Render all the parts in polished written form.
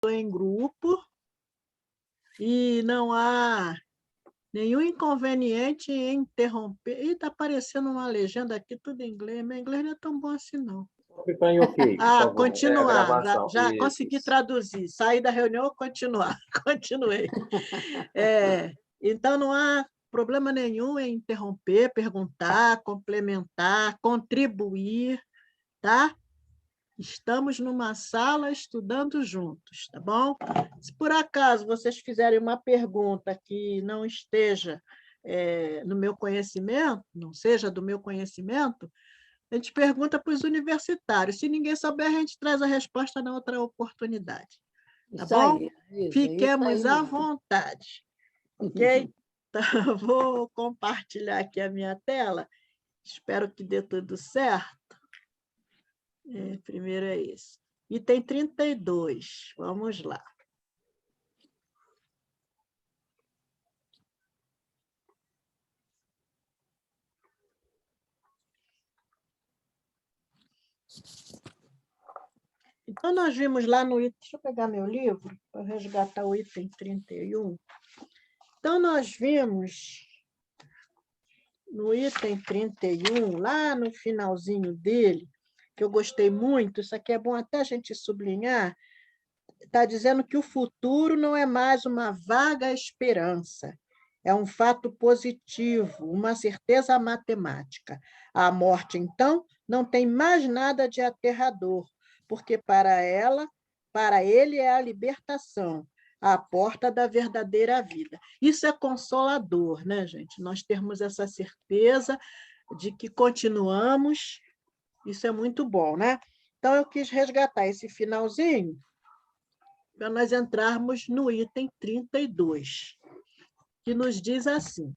em grupo e não há nenhum inconveniente em interromper. Ih, está aparecendo uma legenda aqui, tudo em inglês. Meu inglês não é tão bom assim, não. Clicar em OK, por favor. É a Continuar. gravação. Já Isso. consegui traduzir. Sair da reunião, continuar. Continuei. Então, não há problema nenhum em interromper, perguntar, complementar, contribuir, tá? Estamos numa sala estudando juntos, tá bom? Se por acaso vocês fizerem uma pergunta que não esteja no meu conhecimento, não seja do meu conhecimento, a gente pergunta para os universitários. Se ninguém souber, a gente traz a resposta na outra oportunidade. Tá Isso bom? aí, isso Fiquemos aí à mesmo. vontade. Ok? Então, eu vou compartilhar aqui a minha tela. Espero que dê tudo certo. Primeiro é esse. Item 32. Vamos lá. Então, nós vimos lá no item... Deixa eu pegar meu livro para resgatar o item 31. Então, nós vimos no item 31, lá no finalzinho dele, que eu gostei muito, isso aqui é bom até a gente sublinhar, está dizendo que o futuro não é mais uma vaga esperança, é um fato positivo, uma certeza matemática. A morte, então, não tem mais nada de aterrador, porque para ele é a libertação, a porta da verdadeira vida. Isso é consolador, né, gente? Nós termos essa certeza de que continuamos, isso é muito bom, né? Então, eu quis resgatar esse finalzinho para nós entrarmos no item 32, que nos diz assim: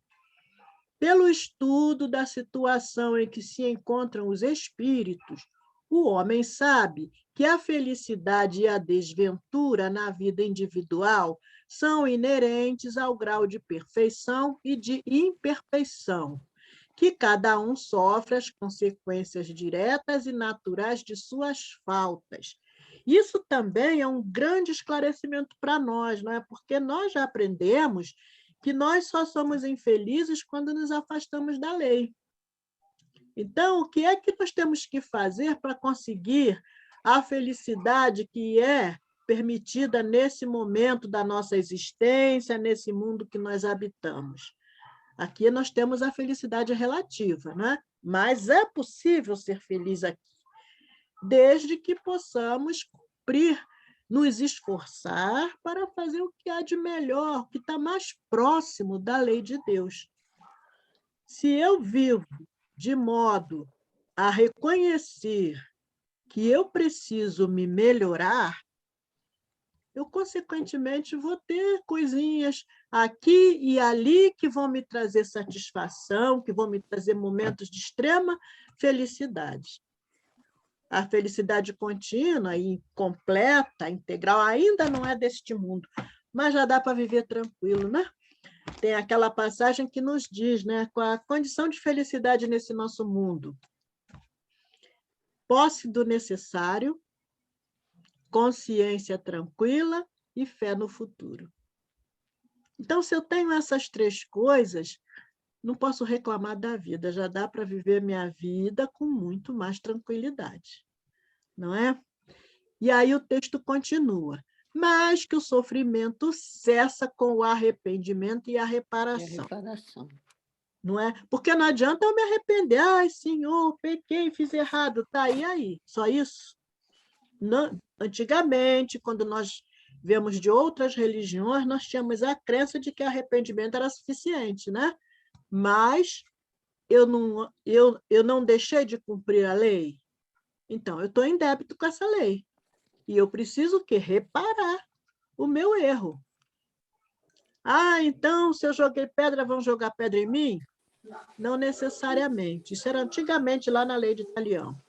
pelo estudo da situação em que se encontram os espíritos, o homem sabe que a felicidade e a desventura na vida individual são inerentes ao grau de perfeição e de imperfeição, que cada um sofre as consequências diretas e naturais de suas faltas. Isso também é um grande esclarecimento para nós, não é? Porque nós já aprendemos que nós só somos infelizes quando nos afastamos da lei. Então, o que é que nós temos que fazer para conseguir a felicidade que é permitida nesse momento da nossa existência, nesse mundo que nós habitamos? Aqui nós temos a felicidade relativa, né? Mas é possível ser feliz aqui, desde que possamos cumprir, nos esforçar para fazer o que há de melhor, o que está mais próximo da lei de Deus. Se eu vivo de modo a reconhecer que eu preciso me melhorar, eu, consequentemente, vou ter coisinhas aqui e ali que vão me trazer satisfação, que vão me trazer momentos de extrema felicidade. A felicidade contínua e completa, integral, ainda não é deste mundo, mas já dá para viver tranquilo, né? Tem aquela passagem que nos diz, né, com a condição de felicidade nesse nosso mundo: posse do necessário, consciência tranquila e fé no futuro. Então, se eu tenho essas três coisas, não posso reclamar da vida, já dá para viver minha vida com muito mais tranquilidade, não é? E aí o texto continua: mas que o sofrimento cessa com o arrependimento e a reparação. Não é? Porque não adianta eu me arrepender. Ai, Senhor, pequei, fiz errado. Tá, e aí? Só isso? Não, antigamente, quando nós vemos de outras religiões, nós tínhamos a crença de que arrependimento era suficiente, né? Mas eu não deixei de cumprir a lei. Então, eu estou em débito com essa lei. E eu preciso o quê? Reparar o meu erro. Ah, então, se eu joguei pedra, vão jogar pedra em mim? Não necessariamente. Isso era antigamente lá na lei de Italião.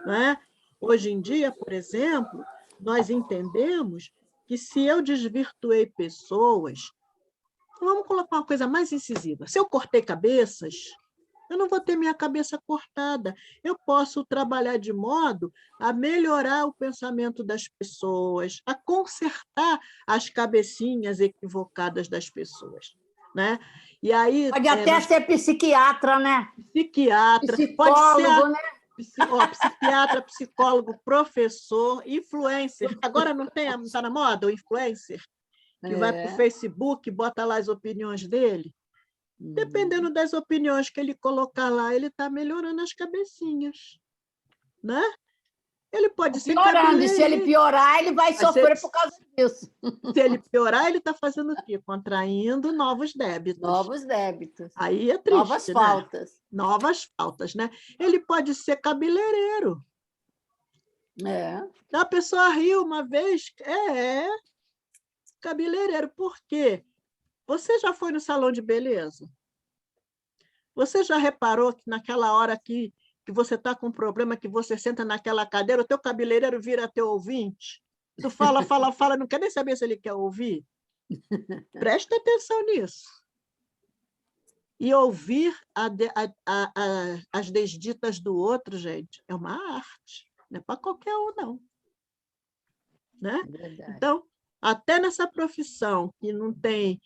Não é? Hoje em dia, por exemplo, nós entendemos que se eu desvirtuei pessoas, vamos colocar uma coisa mais incisiva: se eu cortei cabeças, eu não vou ter minha cabeça cortada. Eu posso trabalhar de modo a melhorar o pensamento das pessoas, a consertar as cabecinhas equivocadas das pessoas, né? E aí, pode até ser psiquiatra, né? Psiquiatra, pode Psicólogo, ser né? psiquiatra, psicólogo, professor, influencer. Agora não está na moda o influencer? Que vai para o Facebook, bota lá as opiniões dele. Dependendo das opiniões que ele colocar lá, ele está melhorando as cabecinhas. Né? Ele pode ser piorando, e se ele piorar, ele vai sofrer por causa disso. Se ele piorar, ele está fazendo o quê? Contraindo novos débitos. Novos débitos. Aí é triste, novas faltas. Novas faltas, né? Ele pode ser cabeleireiro. A pessoa riu uma vez, cabeleireiro. Por quê? Você já foi no salão de beleza? Você já reparou que naquela hora que você está com um problema, que você senta naquela cadeira, o teu cabeleireiro vira teu ouvinte? Tu fala, fala, fala, não quer nem saber se ele quer ouvir? Presta atenção nisso. E ouvir as desditas do outro, gente, é uma arte. Não é para qualquer um, não. Né? Então, até nessa profissão que não tem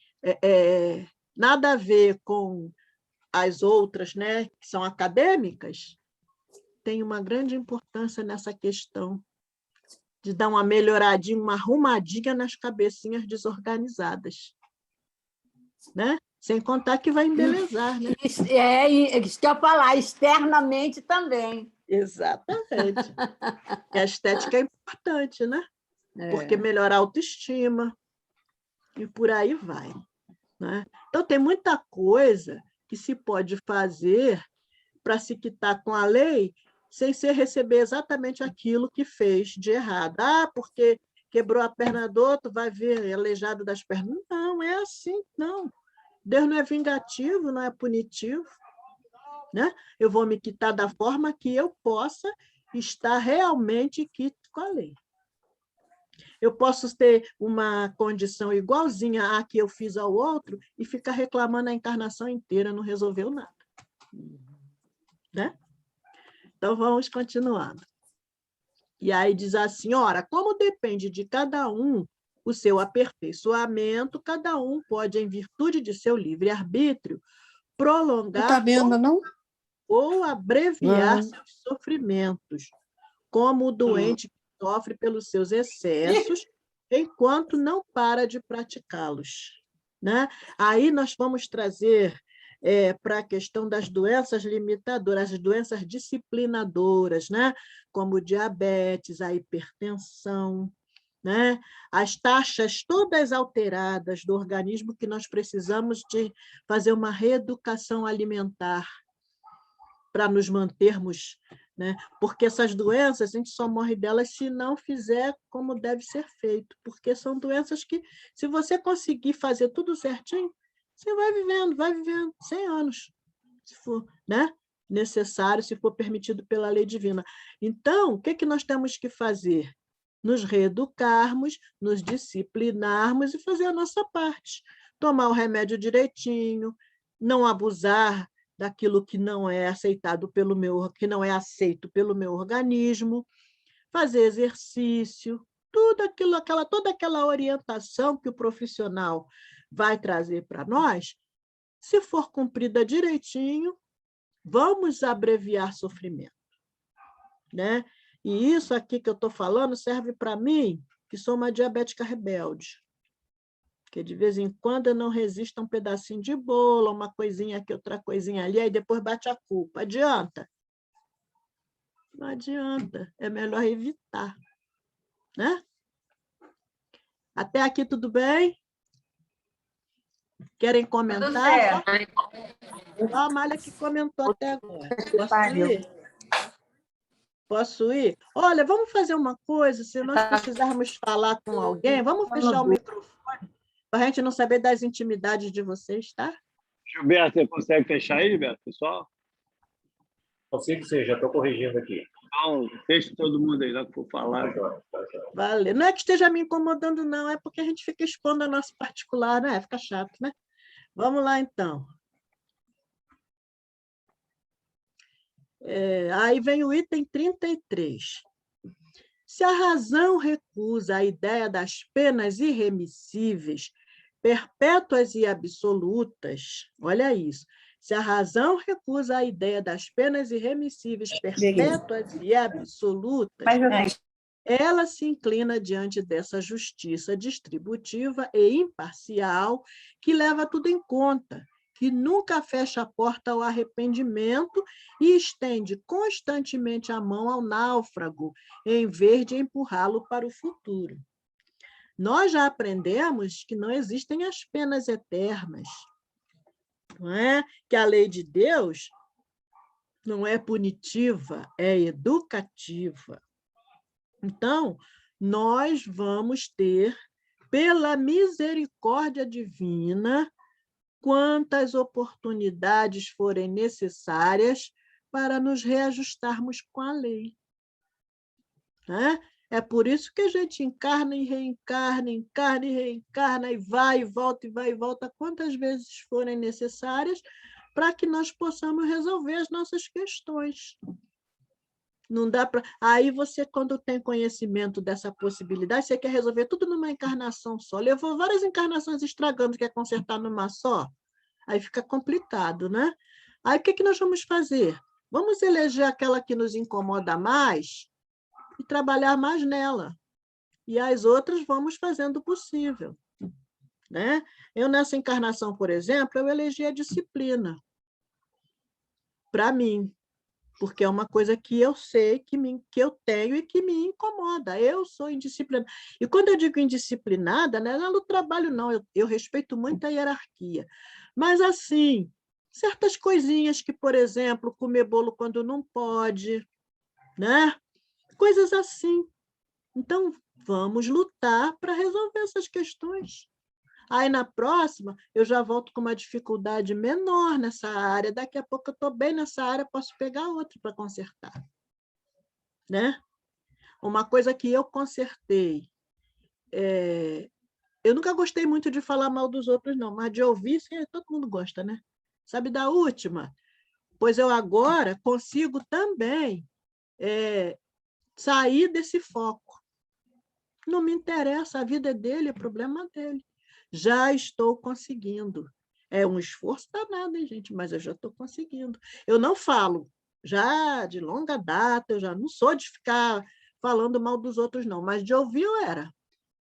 nada a ver com as outras, né, que são acadêmicas, tem uma grande importância nessa questão de dar uma melhoradinha, uma arrumadinha nas cabecinhas desorganizadas. Né? Sem contar que vai embelezar. Né? Isso que eu ia falar, externamente também. Exatamente. E a estética é importante, né? Porque melhora a autoestima e por aí vai. Né? Então, tem muita coisa que se pode fazer para se quitar com a lei sem ser receber exatamente aquilo que fez de errado. Porque quebrou a perna do outro, vai ver aleijado das pernas. Não, é assim, não. Deus não é vingativo, não é punitivo. Né? Eu vou me quitar da forma que eu possa estar realmente quito com a lei. Eu posso ter uma condição igualzinha à que eu fiz ao outro e ficar reclamando a encarnação inteira, não resolveu nada. Né? Então, vamos continuando. E aí diz assim, ora, como depende de cada um o seu aperfeiçoamento, cada um pode, em virtude de seu livre-arbítrio, prolongar Não está vendo, não? ou abreviar seus sofrimentos, como o doente que sofre pelos seus excessos, enquanto não para de praticá-los. Né? Aí nós vamos trazer para a questão das doenças limitadoras, as doenças disciplinadoras, né? Como diabetes, a hipertensão, né? As taxas todas alteradas do organismo, que nós precisamos de fazer uma reeducação alimentar para nos mantermos, né? Porque essas doenças, a gente só morre delas se não fizer como deve ser feito, porque são doenças que, se você conseguir fazer tudo certinho, você vai vivendo 100 anos, se for, né, necessário, se for permitido pela lei divina. Então, o que nós temos que fazer? Nos reeducarmos, nos disciplinarmos e fazer a nossa parte. Tomar o remédio direitinho, não abusar daquilo que não é aceitado que não é aceito pelo meu organismo, fazer exercício, toda aquela orientação que o profissional vai trazer para nós, se for cumprida direitinho, vamos abreviar sofrimento. Né? E isso aqui que eu estou falando serve para mim, que sou uma diabética rebelde. Porque de vez em quando eu não resisto a um pedacinho de bolo, uma coisinha aqui, outra coisinha ali, aí depois bate a culpa. Adianta? Não adianta, é melhor evitar. Né? Até aqui tudo bem? Querem comentar? Tudo certo. A Amália que comentou até agora. Posso ir? Posso ir? Olha, vamos fazer uma coisa, se nós precisarmos falar com alguém, vamos fechar o microfone, para a gente não saber das intimidades de vocês, tá? Gilberto, você consegue fechar aí, Gilberto, pessoal? Consigo sim, já estou corrigindo aqui. Então, fecha todo mundo aí lá que for falar. Valeu. Não é que esteja me incomodando, não, é porque a gente fica expondo a nosso particular, né? Fica chato, né? Vamos lá, então. Aí vem o item 33. Se a razão recusa a ideia das penas irremissíveis, perpétuas e absolutas, olha isso, se a razão recusa a ideia das penas irremissíveis, perpétuas e absolutas, ela se inclina diante dessa justiça distributiva e imparcial que leva tudo em conta, que nunca fecha a porta ao arrependimento e estende constantemente a mão ao náufrago, em vez de empurrá-lo para o futuro. Nós já aprendemos que não existem as penas eternas, não é? Que a lei de Deus não é punitiva, é educativa. Então, nós vamos ter, pela misericórdia divina, quantas oportunidades forem necessárias para nos reajustarmos com a lei. Né? É por isso que a gente encarna e reencarna, encarna e reencarna, e vai e volta, quantas vezes forem necessárias, para que nós possamos resolver as nossas questões. Não dá para. Aí você, quando tem conhecimento dessa possibilidade, você quer resolver tudo numa encarnação só. Levou várias encarnações estragando, quer consertar numa só? Aí fica complicado, né? Aí o que nós vamos fazer? Vamos eleger aquela que nos incomoda mais e trabalhar mais nela. E as outras vamos fazendo o possível. Né? Eu, nessa encarnação, por exemplo, eu elegi a disciplina. Para mim. Porque é uma coisa que eu sei, que eu tenho e que me incomoda. Eu sou indisciplinada. E quando eu digo indisciplinada, não é no trabalho, não. Eu respeito muito a hierarquia. Mas, assim, certas coisinhas que, por exemplo, comer bolo quando não pode, né? Coisas assim. Então, vamos lutar para resolver essas questões. Aí, na próxima, eu já volto com uma dificuldade menor nessa área. Daqui a pouco eu estou bem nessa área, posso pegar outra para consertar. Né? Uma coisa que eu consertei. Eu nunca gostei muito de falar mal dos outros, não, mas de ouvir, todo mundo gosta, né? Sabe da última? Pois eu agora consigo também sair desse foco. Não me interessa, a vida é dele, é problema dele. Já estou conseguindo. É um esforço danado, hein, gente? Mas eu já estou conseguindo. Eu não falo, já de longa data, eu já não sou de ficar falando mal dos outros, não, mas de ouvir eu era.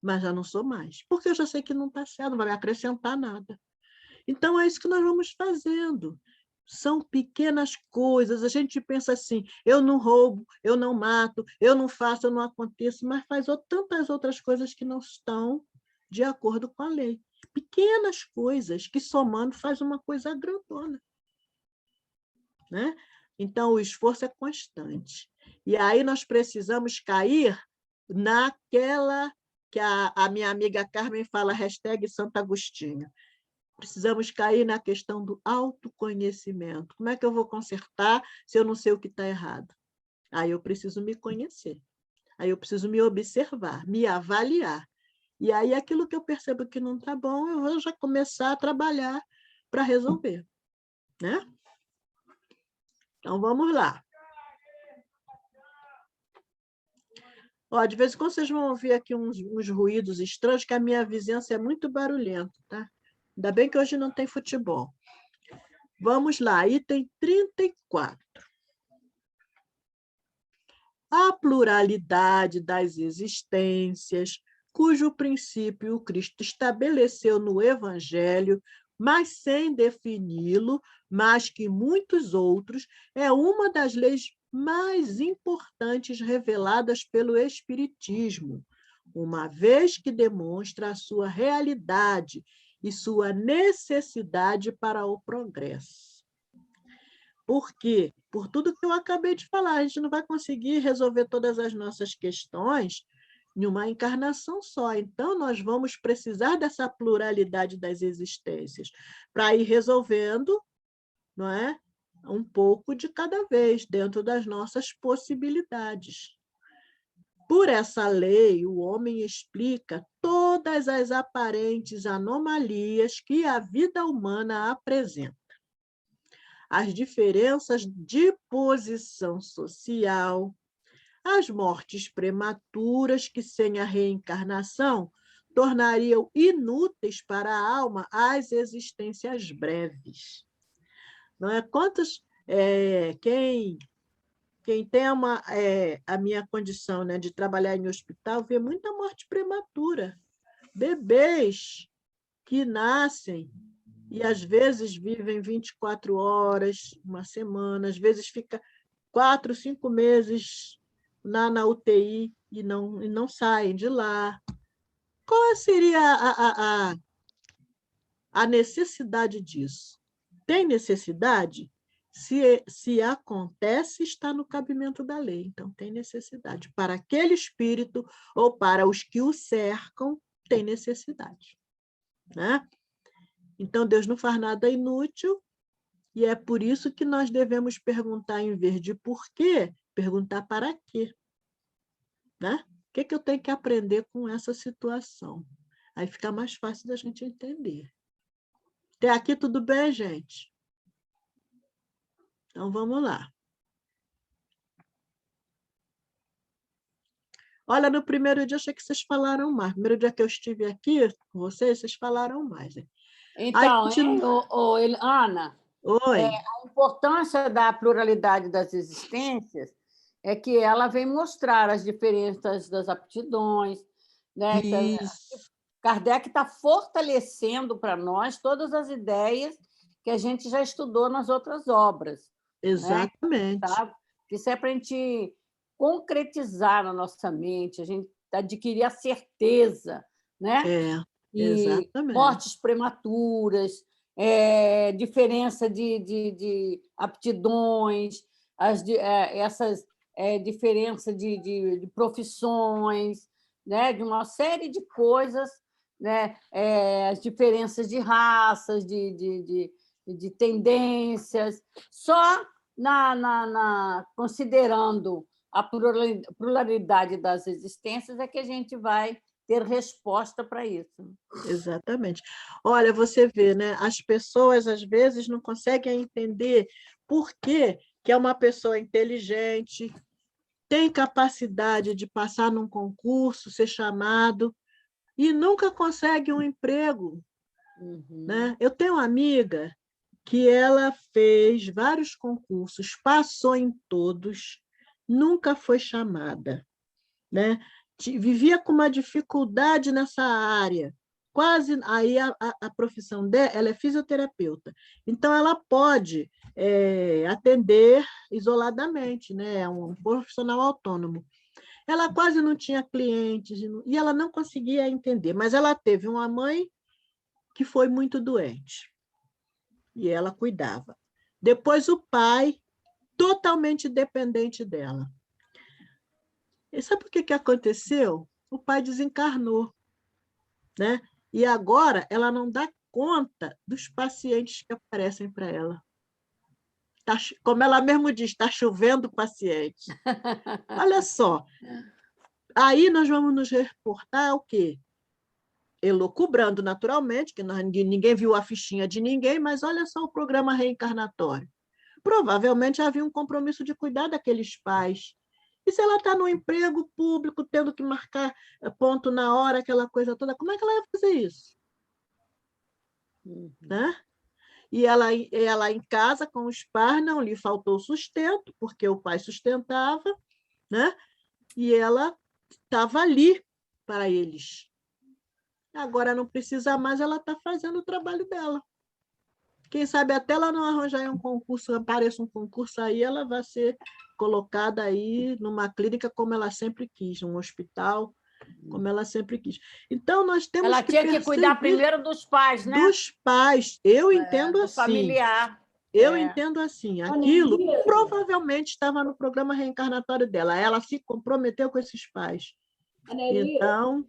Mas já não sou mais, porque eu já sei que não está certo, não vai me acrescentar nada. Então, é isso que nós vamos fazendo. São pequenas coisas. A gente pensa assim, eu não roubo, eu não mato, eu não faço, eu não aconteço, mas faz tantas outras coisas que não estão de acordo com a lei. Pequenas coisas que, somando, faz uma coisa grandona. Né? Então, o esforço é constante. E aí nós precisamos cair naquela que a minha amiga Carmen fala, #Santo Agostinho. Precisamos cair na questão do autoconhecimento. Como é que eu vou consertar se eu não sei o que está errado? Aí eu preciso me conhecer. Aí eu preciso me observar, me avaliar. E aí aquilo que eu percebo que não está bom, eu vou já começar a trabalhar para resolver. Né? Então, vamos lá. Ó, de vez em quando vocês vão ouvir aqui uns ruídos estranhos, que a minha vizinhança é muito barulhenta, tá? Ainda bem que hoje não tem futebol. Vamos lá, item 34. A pluralidade das existências, cujo princípio o Cristo estabeleceu no Evangelho, mas sem defini-lo, mais que muitos outros, é uma das leis mais importantes reveladas pelo Espiritismo, uma vez que demonstra a sua realidade e sua necessidade para o progresso. Por quê? Por tudo que eu acabei de falar, a gente não vai conseguir resolver todas as nossas questões em uma encarnação só. Então, nós vamos precisar dessa pluralidade das existências para ir resolvendo, não é? Um pouco de cada vez, dentro das nossas possibilidades. Por essa lei, o homem explica todas as aparentes anomalias que a vida humana apresenta. as diferenças de posição social, as mortes prematuras que, sem a reencarnação, tornariam inúteis para a alma as existências breves. Não é? Quem tem a minha condição, né, de trabalhar em hospital vê muita morte prematura. Bebês que nascem e às vezes vivem 24 horas, uma semana, às vezes fica 4, 5 meses na UTI e não saem de lá. Qual seria a necessidade disso? Tem necessidade? Se acontece, está no cabimento da lei. Então, tem necessidade. Para aquele espírito ou para os que o cercam, tem necessidade. Né? Então, Deus não faz nada inútil, e é por isso que nós devemos perguntar, em vez de por quê, perguntar para quê. Né? O que eu tenho que aprender com essa situação? Aí fica mais fácil da gente entender. Até aqui tudo bem, gente? Então, vamos lá. Olha, no primeiro dia, achei que vocês falaram mais. No primeiro dia que eu estive aqui com vocês falaram mais. Então, Ana, Oi. A importância da pluralidade das existências é que ela vem mostrar as diferenças das aptidões. Né? Isso. Kardec está fortalecendo para nós todas as ideias que a gente já estudou nas outras obras. Exatamente. Né? Tá? Isso é para a gente concretizar na nossa mente, a gente adquirir a certeza, né? Exatamente. Mortes prematuras, diferença de aptidões, essas diferença de profissões, né? De uma série de coisas, né? As diferenças de raças, de tendências, só considerando a pluralidade das existências é que a gente vai ter resposta para isso. Exatamente. Olha, você vê, né? As pessoas, às vezes, não conseguem entender por que é uma pessoa inteligente, tem capacidade de passar num concurso, ser chamado, e nunca consegue um emprego. Né? Eu tenho uma amiga que ela fez vários concursos, passou em todos, nunca foi chamada. Né? Vivia com uma dificuldade nessa área. Quase aí a profissão dela, ela é fisioterapeuta. Então, ela pode atender isoladamente, né? É um profissional autônomo. Ela quase não tinha clientes e ela não conseguia entender, mas ela teve uma mãe que foi muito doente e ela cuidava. Depois, o pai, totalmente dependente dela. E sabe o que aconteceu? O pai desencarnou, né? E agora ela não dá conta dos pacientes que aparecem para ela. Como ela mesmo diz, está chovendo paciente. Olha só. Aí nós vamos nos reportar o quê? Elocubrando naturalmente, que ninguém viu a fichinha de ninguém, mas olha só o programa reencarnatório. Provavelmente havia um compromisso de cuidar daqueles pais. E se ela está no emprego público, tendo que marcar ponto na hora, aquela coisa toda, como é que ela ia fazer isso? Né? E ela em casa, com os pais, não lhe faltou sustento, porque o pai sustentava, né? E ela estava ali para eles. Agora não precisa mais, ela está fazendo o trabalho dela. Quem sabe até ela não arranjar um concurso, apareça um concurso aí, ela vai ser colocada aí numa clínica como ela sempre quis, num hospital, como ela sempre quis. Então, nós temos ela tinha que cuidar primeiro dos pais, né? Dos pais. Eu entendo assim. Familiar. Eu entendo assim. Aquilo provavelmente estava no programa reencarnatório dela. Ela se comprometeu com esses pais. Então,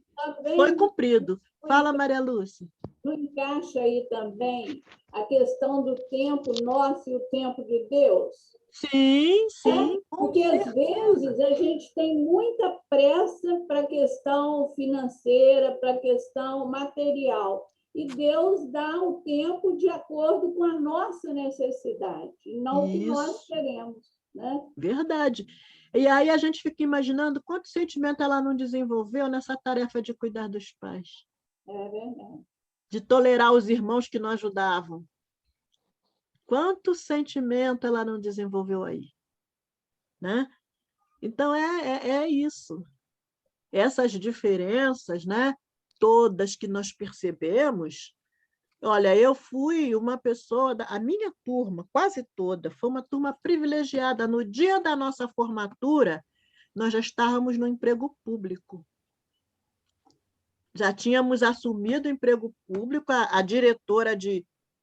foi cumprido. Fala, Maria Lúcia. Não encaixa aí também a questão do tempo nosso e o tempo de Deus? Sim, sim. Porque, às vezes, a gente tem muita pressa para a questão financeira, para a questão material. e Deus dá o tempo de acordo com a nossa necessidade, e não o que nós Isso. queremos, né? Verdade. E aí a gente fica imaginando quanto sentimento ela não desenvolveu nessa tarefa de cuidar dos pais, É verdade. de tolerar os irmãos que não ajudavam. Quanto sentimento ela não desenvolveu aí, né? Então, é isso. Essas diferenças, né? Todas que nós percebemos. Olha, eu fui uma pessoa, a minha turma, quase toda, foi uma turma privilegiada. No dia da nossa formatura, nós já estávamos no emprego público. Já tínhamos assumido o emprego público, a diretora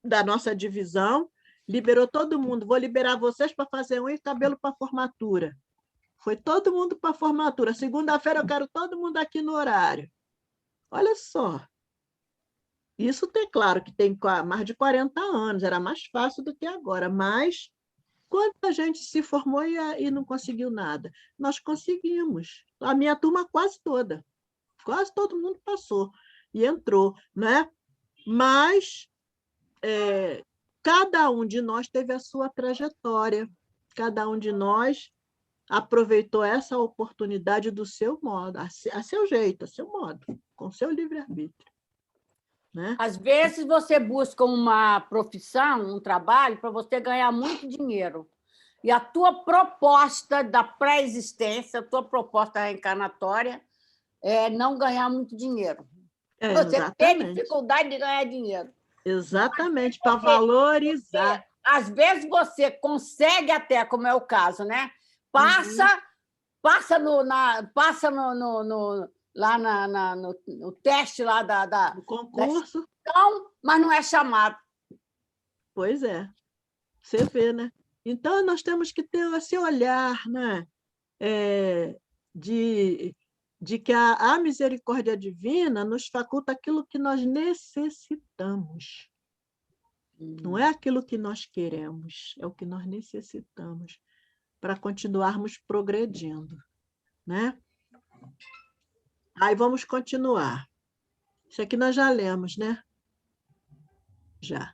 da nossa divisão liberou todo mundo. Vou liberar vocês para fazer unha e cabelo para formatura. Foi todo mundo para formatura. Segunda-feira eu quero todo mundo aqui no horário. Olha só. Isso tem, claro, que tem mais de 40 anos, era mais fácil do que agora, mas quanta gente se formou e não conseguiu nada? Nós conseguimos. A minha turma quase toda. Quase todo mundo passou e entrou, né? Mas cada um de nós teve a sua trajetória, cada um de nós aproveitou essa oportunidade do seu modo, a seu jeito, a seu modo, com seu livre-arbítrio. Né? Às vezes você busca uma profissão, um trabalho, para você ganhar muito dinheiro. E a tua proposta da pré-existência, a tua proposta reencarnatória, é não ganhar muito dinheiro. Você tem dificuldade de ganhar dinheiro. Exatamente, para valorizar. Às vezes você consegue até, como é o caso, né? Passa lá no teste lá no concurso, mas não é chamado. Pois é, você vê, né? Então, nós temos que ter esse olhar, né? De que a misericórdia divina nos faculta aquilo que nós necessitamos. Não é aquilo que nós queremos, é o que nós necessitamos para continuarmos progredindo, né? Aí vamos continuar. Isso aqui nós já lemos, né? Já.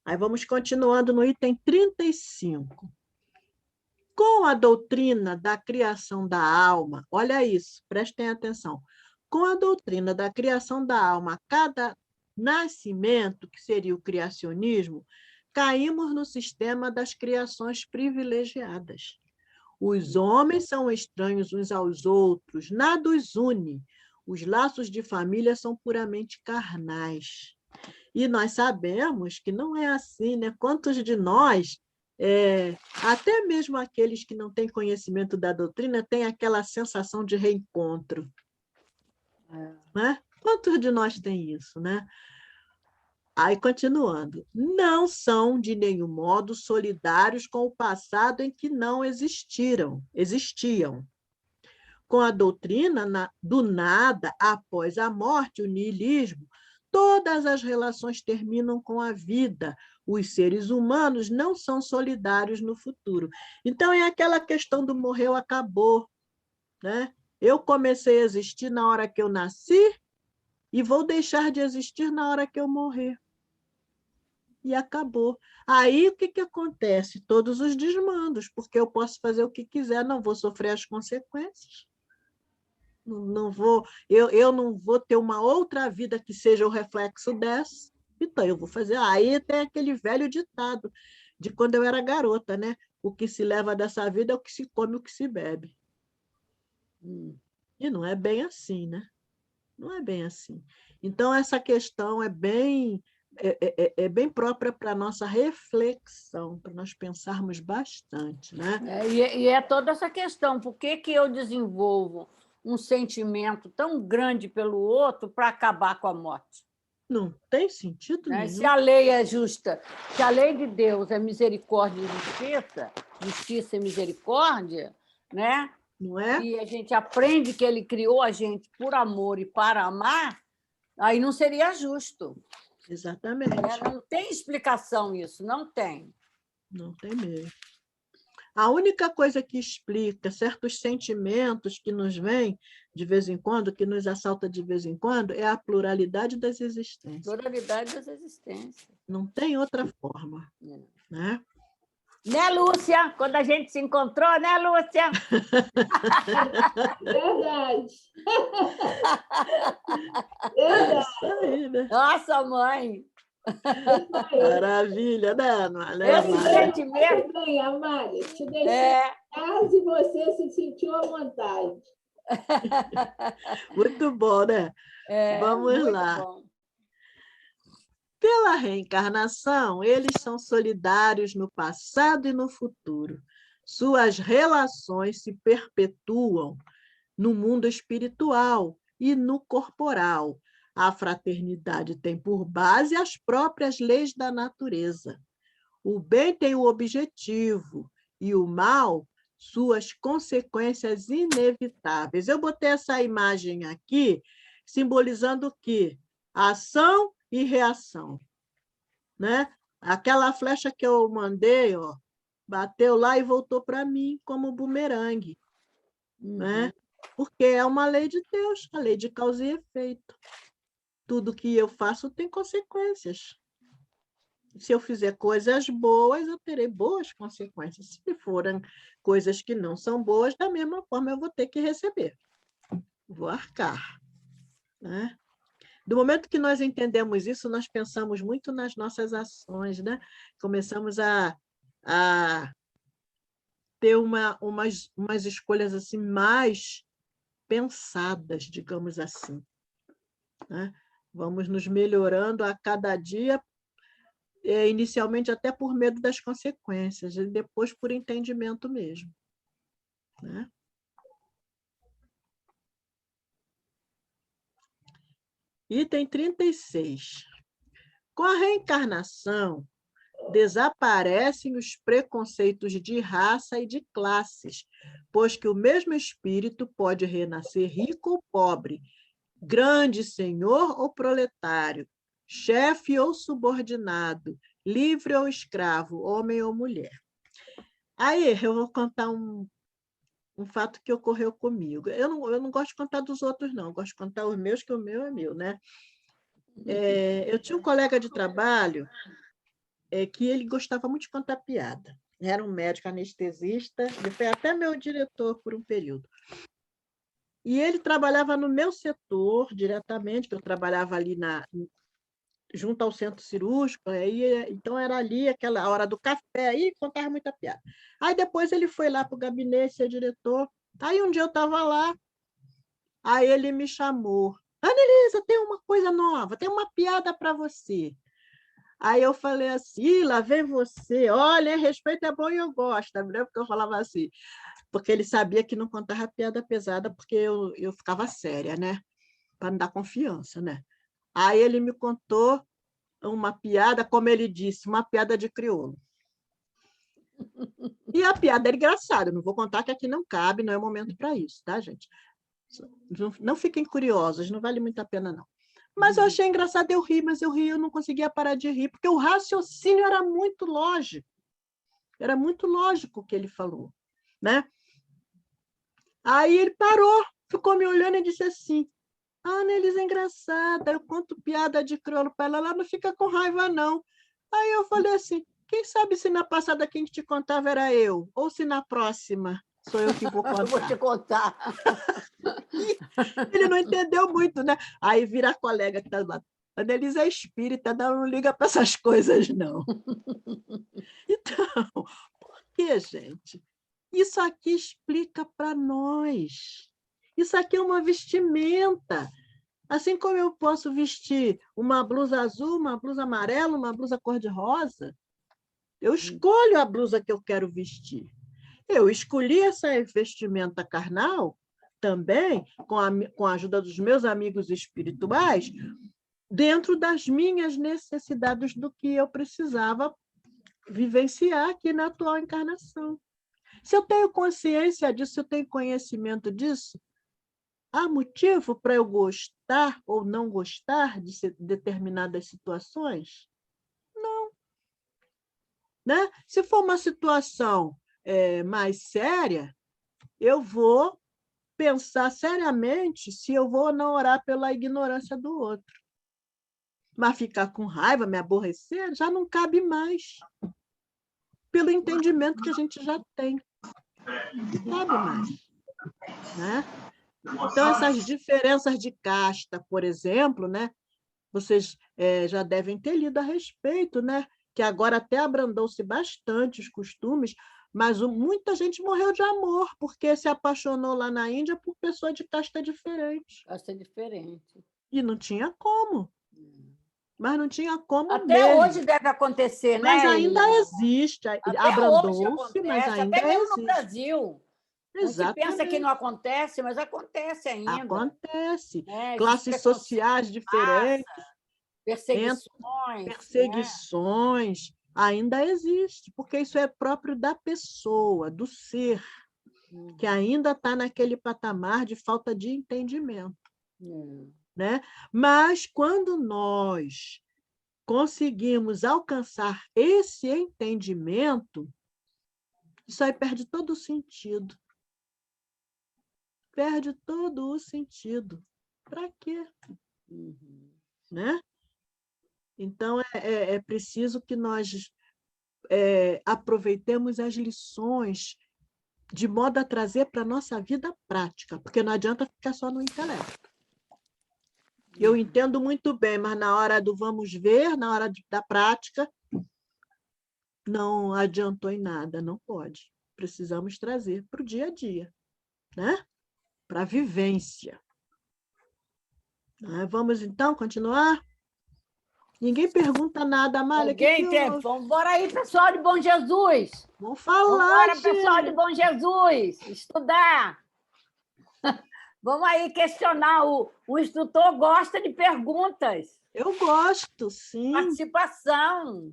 Aí vamos continuando no item 35. Com a doutrina da criação da alma, olha isso, prestem atenção. Com a doutrina da criação da alma, cada nascimento, que seria o criacionismo, caímos no sistema das criações privilegiadas. Os homens são estranhos uns aos outros, nada os une. Os laços de família são puramente carnais. E nós sabemos que não é assim, né? Quantos de nós, até mesmo aqueles que não têm conhecimento da doutrina, têm aquela sensação de reencontro? Né? Quantos de nós tem isso, né? Aí, continuando, não são, de nenhum modo, solidários com o passado em que não existiam. Com a doutrina do nada após a morte, o niilismo, todas as relações terminam com a vida. Os seres humanos não são solidários no futuro. Então, é aquela questão do morreu, acabou. Né? Eu comecei a existir na hora que eu nasci e vou deixar de existir na hora que eu morrer. E acabou. Aí, o que acontece? Todos os desmandos, porque eu posso fazer o que quiser, não vou sofrer as consequências. Não vou, eu não vou ter uma outra vida que seja o reflexo dessa. Então, eu vou fazer. Aí tem aquele velho ditado de quando eu era garota, né? O que se leva dessa vida é o que se come, o que se bebe. E não é bem assim, né? Não é bem assim. Então, essa questão é bem própria para a nossa reflexão, para nós pensarmos bastante. Né? E é toda essa questão, por que eu desenvolvo um sentimento tão grande pelo outro para acabar com a morte? Não tem sentido nenhum. Se a lei é justa, se a lei de Deus é misericórdia e justiça, justiça e misericórdia, né? Não é? E a gente aprende que ele criou a gente por amor e para amar, aí não seria justo. Exatamente. Não tem explicação isso, não tem. Não tem mesmo. A única coisa que explica certos sentimentos que nos vêm de vez em quando, que nos assalta de vez em quando, é a pluralidade das existências. Pluralidade das existências. Não tem outra forma, né? Né, Lúcia? Quando a gente se encontrou, né, Lúcia? Verdade. É Verdade. isso aí, né? Nossa, mãe! Maravilha, né, né, Esse Amália? sentimento Muito bem, Amália. Te deixei é... em casa e você se sentiu à vontade. Muito bom, né? Vamos muito lá. bom. Pela reencarnação, eles são solidários no passado e no futuro. Suas relações se perpetuam no mundo espiritual e no corporal. A fraternidade tem por base as próprias leis da natureza. O bem tem o objetivo e o mal suas consequências inevitáveis. Eu botei essa imagem aqui, simbolizando o quê? Ação e reação, né? Aquela flecha que eu mandei, ó, bateu lá e voltou para mim como bumerangue, né? Porque é uma lei de Deus, a lei de causa e efeito. Tudo que eu faço tem consequências. Se eu fizer coisas boas, eu terei boas consequências. Se forem coisas que não são boas, da mesma forma eu vou ter que receber. Vou arcar, né? Do momento que nós entendemos isso, nós pensamos muito nas nossas ações, né? Começamos a ter umas escolhas assim mais pensadas, digamos assim, né? Vamos nos melhorando a cada dia, inicialmente até por medo das consequências, e depois por entendimento mesmo, né? Item 36. Com a reencarnação, desaparecem os preconceitos de raça e de classes, pois que o mesmo espírito pode renascer rico ou pobre, grande senhor ou proletário, chefe ou subordinado, livre ou escravo, homem ou mulher. Aí eu vou contar um fato que ocorreu comigo. Eu não gosto de contar dos outros, não. Eu gosto de contar os meus, que o meu é meu, né? Eu tinha um colega de trabalho que ele gostava muito de contar piada. Era um médico anestesista, ele foi até meu diretor por um período. E ele trabalhava no meu setor diretamente, que eu trabalhava ali junto ao centro cirúrgico, então era ali aquela hora do café, aí contava muita piada. Aí depois ele foi lá para o gabinete, ser diretor. Aí um dia eu estava lá, aí ele me chamou. Anelisa, tem uma coisa nova, tem uma piada para você. Aí eu falei assim, lá vem você, olha, respeito é bom e eu gosto, né? Porque eu falava assim, porque ele sabia que não contava piada pesada, porque eu ficava séria, né? Para não dar confiança, né? Aí ele me contou uma piada, como ele disse, uma piada de crioulo. E a piada era engraçada, não vou contar que aqui não cabe, não é momento para isso, tá, gente? Não fiquem curiosos, não vale muito a pena, não. Mas eu achei engraçado, eu ri, mas eu não conseguia parar de rir, porque o raciocínio era muito lógico. Era muito lógico o que ele falou, né? Aí ele parou, ficou me olhando e disse assim, Anelisa é engraçada, eu conto piada de crioulo para ela não fica com raiva, não. Aí eu falei assim, quem sabe se na passada quem te contava era eu, ou se na próxima sou eu que vou contar. Eu vou te contar. Ele não entendeu muito, né? Aí vira a colega que está lá. A Anelisa é espírita, não liga para essas coisas, não. Então, por que, gente? Isso aqui explica para nós. Isso aqui é uma vestimenta. Assim como eu posso vestir uma blusa azul, uma blusa amarela, uma blusa cor-de-rosa, eu escolho a blusa que eu quero vestir. Eu escolhi essa vestimenta carnal também, com a ajuda dos meus amigos espirituais, dentro das minhas necessidades do que eu precisava vivenciar aqui na atual encarnação. Se eu tenho consciência disso, se eu tenho conhecimento disso, há motivo para eu gostar ou não gostar de determinadas situações? Não. Né? Se for uma situação mais séria, eu vou pensar seriamente se eu vou ou não orar pela ignorância do outro. Mas ficar com raiva, me aborrecer, já não cabe mais. Pelo entendimento que a gente já tem. Não cabe mais. Né? Então, essas diferenças de casta, por exemplo, né? Vocês já devem ter lido a respeito, né? Que agora até abrandou-se bastante os costumes, mas muita gente morreu de amor, porque se apaixonou lá na Índia por pessoa de casta diferente. Casta diferente. E não tinha como. Mas não tinha como Até mesmo. hoje deve acontecer, né? Mas ainda existe. Abrandou-se, mas ainda até mesmo existe. no Brasil. A gente pensa que não acontece, mas acontece ainda. Acontece. Né? Classes sociais diferentes. Perseguições. Perseguições. Né? Ainda existe, porque isso é próprio da pessoa, do ser, que ainda está naquele patamar de falta de entendimento. Né? Mas quando nós conseguimos alcançar esse entendimento, isso aí perde todo o sentido. Perde todo o sentido. Para quê? Né? Então, é preciso que nós aproveitemos as lições de modo a trazer para a nossa vida prática, porque não adianta ficar só no intelecto. Eu entendo muito bem, mas na hora do vamos ver, na hora da prática, não adiantou em nada, não pode. Precisamos trazer para o dia a dia, né? Para a vivência. Vamos, então, continuar? Ninguém pergunta nada, Amália. Ninguém tem. Vamos embora aí, pessoal de Bom Jesus. Vamos falar, Vamos embora, pessoal de Bom Jesus. Estudar. Vamos aí questionar. O instrutor gosta de perguntas. Eu gosto, sim. Participação.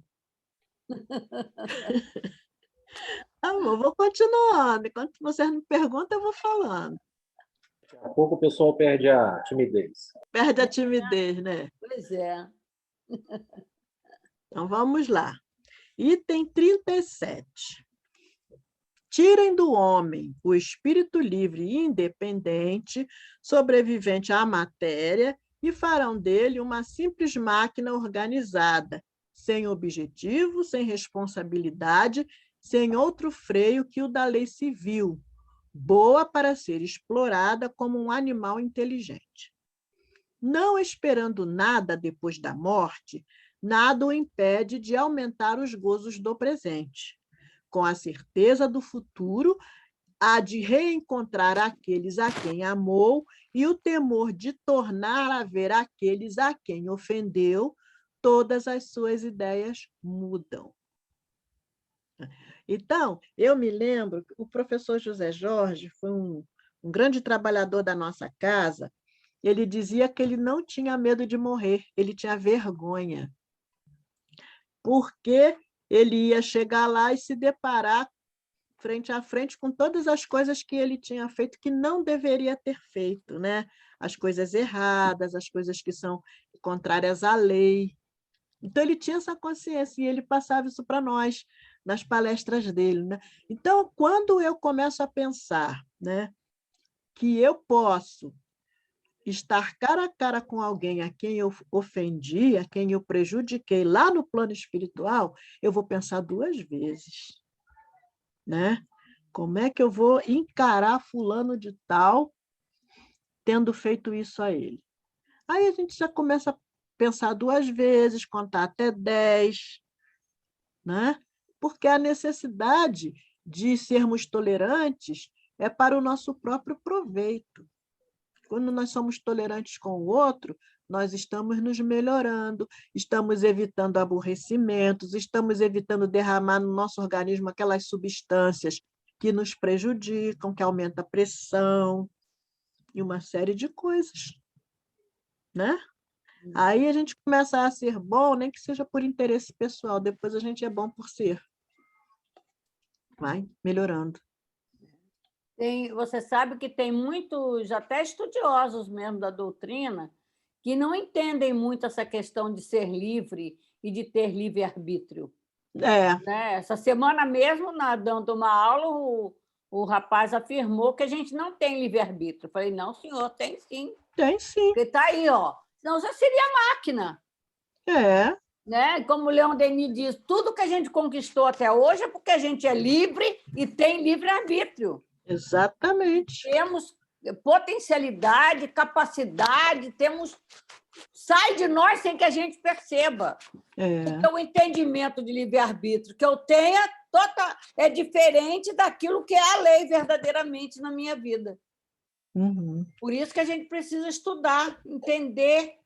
Eu vou continuando. Enquanto vocês me perguntam, eu vou falando. Daqui a pouco o pessoal perde a timidez. Perde a timidez, né? Pois é. Então, vamos lá. Item 37. Tirem do homem o espírito livre e independente, sobrevivente à matéria, e farão dele uma simples máquina organizada, sem objetivo, sem responsabilidade, sem outro freio que o da lei civil, boa para ser explorada como um animal inteligente. Não esperando nada depois da morte, nada o impede de aumentar os gozos do presente. Com a certeza do futuro, há de reencontrar aqueles a quem amou e o temor de tornar a ver aqueles a quem ofendeu, todas as suas ideias mudam. Então, eu me lembro que o professor José Jorge foi um grande trabalhador da nossa casa. Ele dizia que ele não tinha medo de morrer, ele tinha vergonha. Porque ele ia chegar lá e se deparar frente a frente com todas as coisas que ele tinha feito que não deveria ter feito, né? As coisas erradas, as coisas que são contrárias à lei. Então, ele tinha essa consciência e ele passava isso para nós nas palestras dele, né? Então, quando eu começo a pensar, né, que eu posso estar cara a cara com alguém a quem eu ofendi, a quem eu prejudiquei lá no plano espiritual, eu vou pensar 2 vezes. Né? Como é que eu vou encarar fulano de tal tendo feito isso a ele? Aí a gente já começa a pensar 2 vezes, contar até 10, né? Porque a necessidade de sermos tolerantes é para o nosso próprio proveito. Quando nós somos tolerantes com o outro, nós estamos nos melhorando, estamos evitando aborrecimentos, estamos evitando derramar no nosso organismo aquelas substâncias que nos prejudicam, que aumentam a pressão, e uma série de coisas. Né? Aí a gente começa a ser bom, nem que seja por interesse pessoal, depois a gente é bom por ser. Vai melhorando. Você sabe que tem muitos, até estudiosos mesmo da doutrina, que não entendem muito essa questão de ser livre e de ter livre-arbítrio. É, né? Essa semana mesmo, dando uma aula, o rapaz afirmou que a gente não tem livre-arbítrio. Eu falei, não, senhor, tem sim. tem sim. Porque está aí, ó. Senão já seria máquina. É, Né? Como o Leon Denis diz, tudo que a gente conquistou até hoje é porque a gente é livre e tem livre-arbítrio. exatamente. Temos potencialidade, capacidade, temos... Sai de nós sem que a gente perceba. É. Porque o entendimento de livre-arbítrio que eu tenho é diferente daquilo que é a lei verdadeiramente na minha vida. Uhum. Por isso que a gente precisa estudar, entender.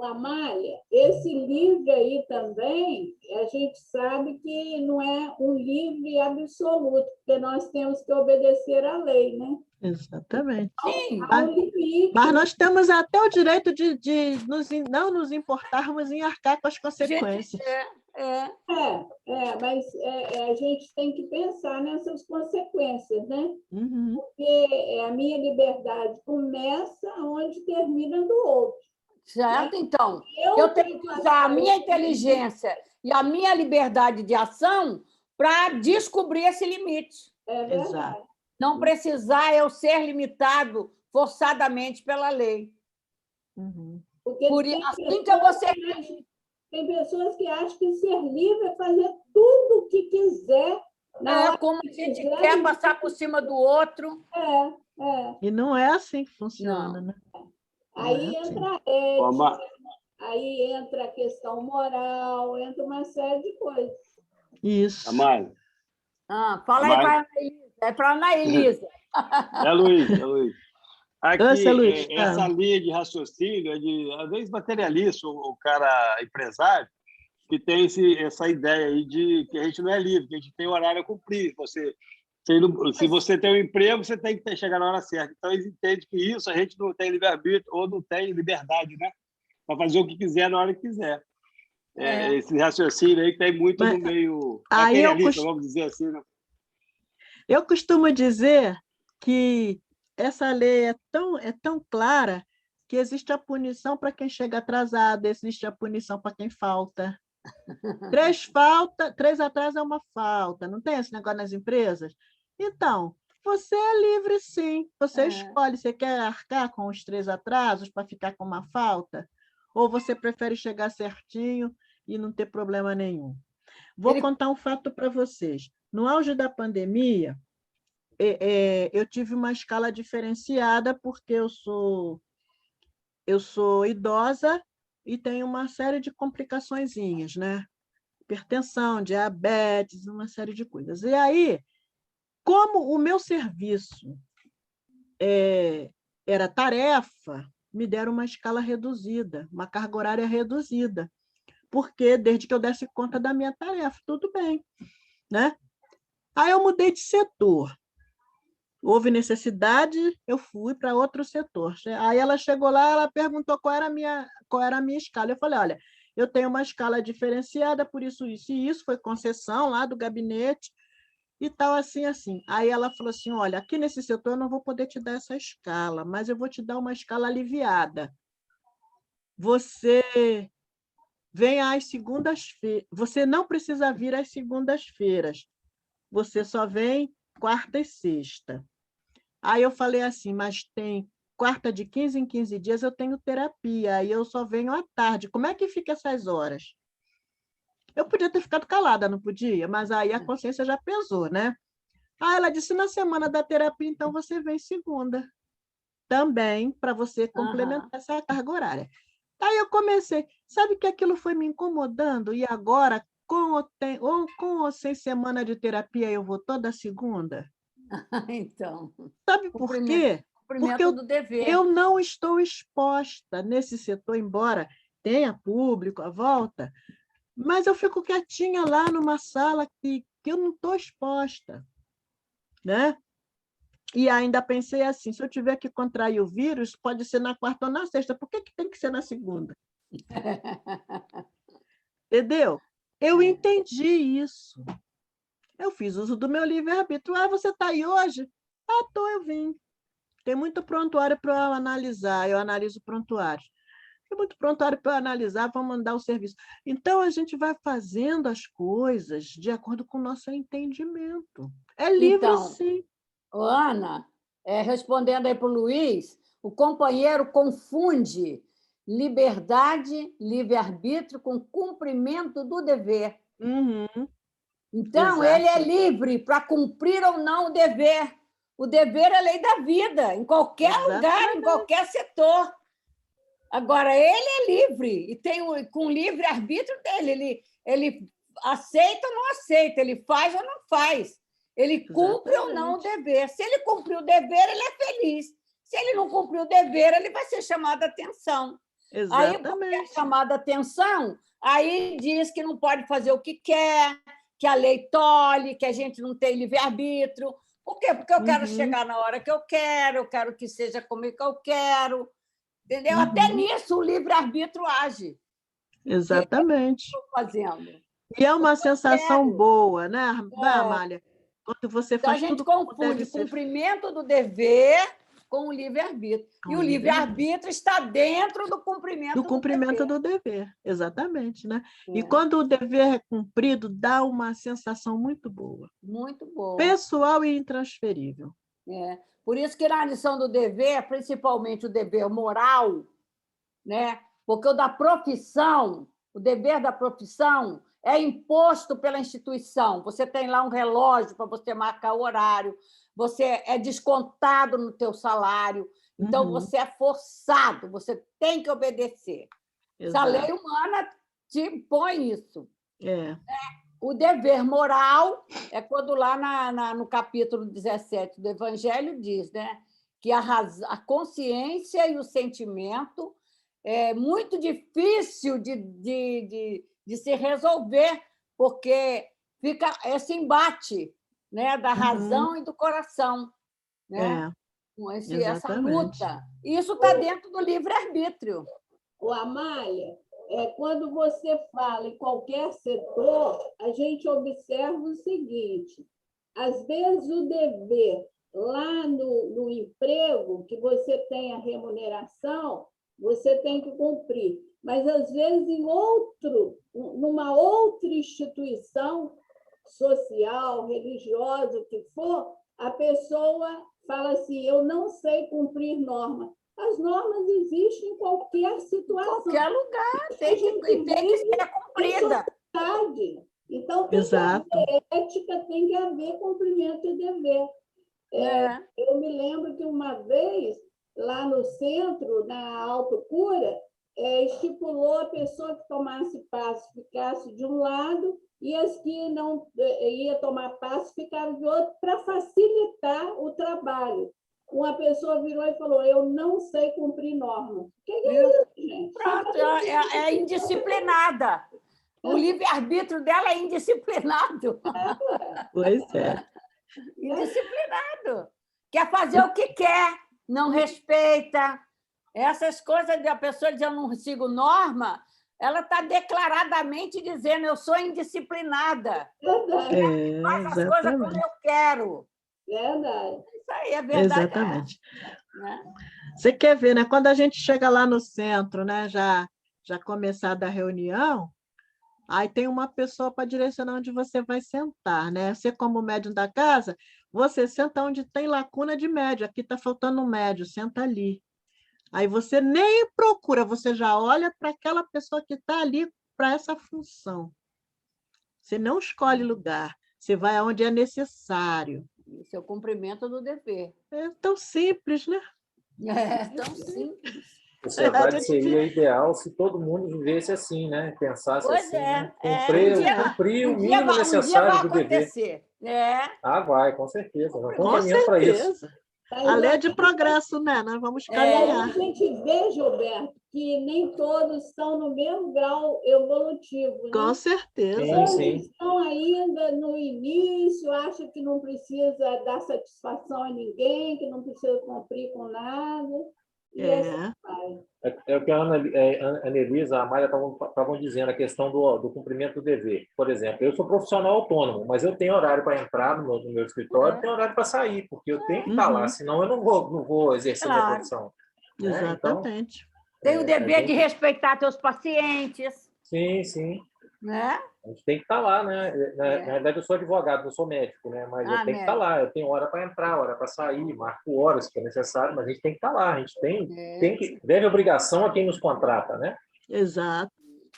Amália, esse livro aí também, a gente sabe que não é um livre absoluto, porque nós temos que obedecer à lei, né? Exatamente. Sim, Há um limite. Mas nós temos até o direito de não nos importarmos em arcar com as consequências. Mas a gente tem que pensar nessas consequências, né? Uhum. Porque a minha liberdade começa onde termina do outro. certo? Então, eu tenho que usar a minha inteligência e a minha liberdade de ação para descobrir esse limite. É verdade. Exato. Não precisar eu ser limitado forçadamente pela lei. Uhum. Porque Por tem isso, assim que eu pessoas vou ser... Tem pessoas que acham que ser livre é fazer tudo o que quiser. como a gente quer passar por cima do outro. E não é assim que funciona, Não. né? Aí É assim. entra a ética, aí entra a questão moral, entra uma série de coisas. Isso. Amália. Fala aí para a Ana Elisa. É para a Ana Elisa. É Luiz, é Luiz. Aqui, Oi, Luiz. essa linha de raciocínio é de, às vezes, materialista, o cara empresário, que tem essa ideia aí de que a gente não é livre, que a gente tem horário a cumprir. Se você tem um emprego, você tem que chegar na hora certa. Então, eles entendem que isso a gente não tem livre-arbítrio ou não tem liberdade, né? Para fazer o que quiser na hora que quiser. Esse raciocínio aí tem muito no meio materialista, vamos dizer assim. Né? Eu costumo dizer que essa lei é tão clara que existe a punição para quem chega atrasado, existe a punição para quem falta. 3 atrasos é uma falta, não tem esse negócio nas empresas? Então, você é livre, sim. Você escolhe, você quer arcar com os 3 atrasos para ficar com uma falta? Ou você prefere chegar certinho e não ter problema nenhum? Vou contar um fato para vocês. No auge da pandemia, eu tive uma escala diferenciada porque eu sou idosa e tenho uma série de complicaçõezinhas, né? Hipertensão, diabetes, uma série de coisas. E aí, como o meu serviço era tarefa, me deram uma escala reduzida, uma carga horária reduzida, porque desde que eu desse conta da minha tarefa, tudo bem, né? Aí eu mudei de setor. Houve necessidade, eu fui para outro setor. Aí ela chegou lá, ela perguntou qual era a minha escala. Eu falei, olha, eu tenho uma escala diferenciada, por isso, isso e isso, foi concessão lá do gabinete e tal, assim, assim. Aí ela falou assim, olha, aqui nesse setor eu não vou poder te dar essa escala, mas eu vou te dar uma escala aliviada. Você vem às segundas-feiras, você não precisa vir às segundas-feiras, você só vem quarta e sexta. Aí eu falei assim, mas tem quarta de 15 em 15 dias eu tenho terapia, aí eu só venho à tarde. Como é que fica essas horas? Eu podia ter ficado calada, não podia? Mas aí a consciência já pesou, né? Aí ela disse, na semana da terapia, então você vem segunda. Também, para você complementar essa carga horária. Aí eu comecei, sabe que aquilo foi me incomodando? E agora, com ou sem semana de terapia, eu vou toda segunda? Então. Sabe por quê? Porque eu não estou exposta nesse setor, embora tenha público à volta, mas eu fico quietinha lá numa sala que eu não estou exposta, né? E ainda pensei assim, se eu tiver que contrair o vírus, pode ser na quarta ou na sexta, por que tem que ser na segunda? Entendeu? Eu entendi isso. Eu fiz uso do meu livre-arbítrio. Você está aí hoje? Estou, eu vim. Tem muito prontuário para eu analisar, eu analiso prontuários. é muito prontuário para eu analisar, para mandar o serviço. Então, a gente vai fazendo as coisas de acordo com o nosso entendimento. É livre, Então, sim. Ana, respondendo aí para o Luiz, o companheiro confunde liberdade, livre-arbítrio com cumprimento do dever. Uhum, Então, exato. ele é livre para cumprir ou não o dever. O dever é lei da vida, em qualquer lugar, em qualquer setor. Agora, ele é livre, e tem com o livre-arbítrio dele. Ele aceita ou não aceita, ele faz ou não faz. Ele cumpre ou não o dever. Se ele cumprir o dever, ele é feliz. Se ele não cumprir o dever, ele vai ser chamado a atenção. Aí, porque é chamado a atenção, aí diz que não pode fazer o que quer, que a lei tolhe, que a gente não tem livre-arbítrio. Por quê? Porque eu quero chegar na hora que eu quero que seja como eu quero. Entendeu? Até nisso o livre-arbítrio age. Exatamente. Estou fazendo. E é uma sensação boa, né, Amália? Quando você Então, faz a gente tudo como confunde deve ser. cumprimento do dever com o livre-arbítrio. E o livre-arbítrio está dentro do cumprimento do dever. Exatamente, né? E quando o dever é cumprido, dá uma sensação muito boa. Muito boa. Pessoal e intransferível. Por isso que na lição do dever, principalmente o dever moral, né? Porque o da profissão, o dever da profissão é imposto pela instituição. Você tem lá um relógio para você marcar o horário, você é descontado no teu salário, então você é forçado, você tem que obedecer. Essa lei humana te impõe isso. O dever moral é quando lá no capítulo 17 do Evangelho diz, né, que a consciência e o sentimento é muito difícil de se resolver, porque fica esse embate, né, da razão e do coração, né? Essa luta. Isso está dentro do livre-arbítrio. Amália, quando você fala em qualquer setor, a gente observa o seguinte: às vezes o dever lá no emprego, que você tem a remuneração, você tem que cumprir. Mas, às vezes, numa outra instituição social, religiosa, o que for, a pessoa fala assim, eu não sei cumprir norma. As normas existem em qualquer situação. Em qualquer lugar, tem que ser cumprida. Então, tem que haver ética, tem que haver cumprimento de dever. Eu me lembro que uma vez, lá no centro, na autocura, estipulou a pessoa que tomasse passe ficasse de um lado e as que não ia tomar passe ficaram de outro para facilitar o trabalho. Uma pessoa virou e falou, eu não sei cumprir norma. O que é isso, gente? Pronto, é indisciplinada. O livre-arbítrio dela é indisciplinado. Pois é. Indisciplinado. Quer fazer o que quer, não respeita. Essas coisas de a pessoa dizer eu não sigo norma, ela está declaradamente dizendo eu sou indisciplinada. Faz as coisas como eu quero. Verdade. Isso aí é verdade. Exatamente. Você quer ver, né? Quando a gente chega lá no centro, né? Já começada a reunião, aí tem uma pessoa para direcionar onde você vai sentar, né? Você, como médium da casa, você senta onde tem lacuna de médio. Aqui está faltando um médio, senta ali. Aí você nem procura, você já olha para aquela pessoa que está ali para essa função. Você não escolhe lugar, você vai aonde é necessário. Isso é o cumprimento do dever. É tão simples, né? É tão simples. A sociedade seria ideal se todo mundo vivesse assim, né? Pensasse pois assim, é, né? Cumprir o mínimo necessário do dever. Vai, com certeza. Nós estamos caminhando para isso. A lei é de progresso, né? Nós vamos caminhar. A gente vê, Gilberto, que nem todos estão no mesmo grau evolutivo. Né? Com certeza. Eles estão ainda no início, acham que não precisa dar satisfação a ninguém, que não precisa cumprir com nada. É o que a Ana Elisa, a Amália estavam dizendo, a questão do cumprimento do dever. Por exemplo, eu sou profissional autônomo, mas eu tenho horário para entrar no meu escritório, tenho horário para sair, porque eu tenho que estar lá, senão eu não vou exercer minha profissão. Exatamente. Tem o dever de gente... respeitar teus pacientes. Sim, sim. Né? A gente tem que estar lá, né? Na verdade, eu sou advogado, não sou médico, né? Mas eu tenho que estar lá. Eu tenho hora para entrar, hora para sair, marco horas se for necessário, mas a gente tem que estar lá. A gente tem que deve obrigação a quem nos contrata, né? Exato.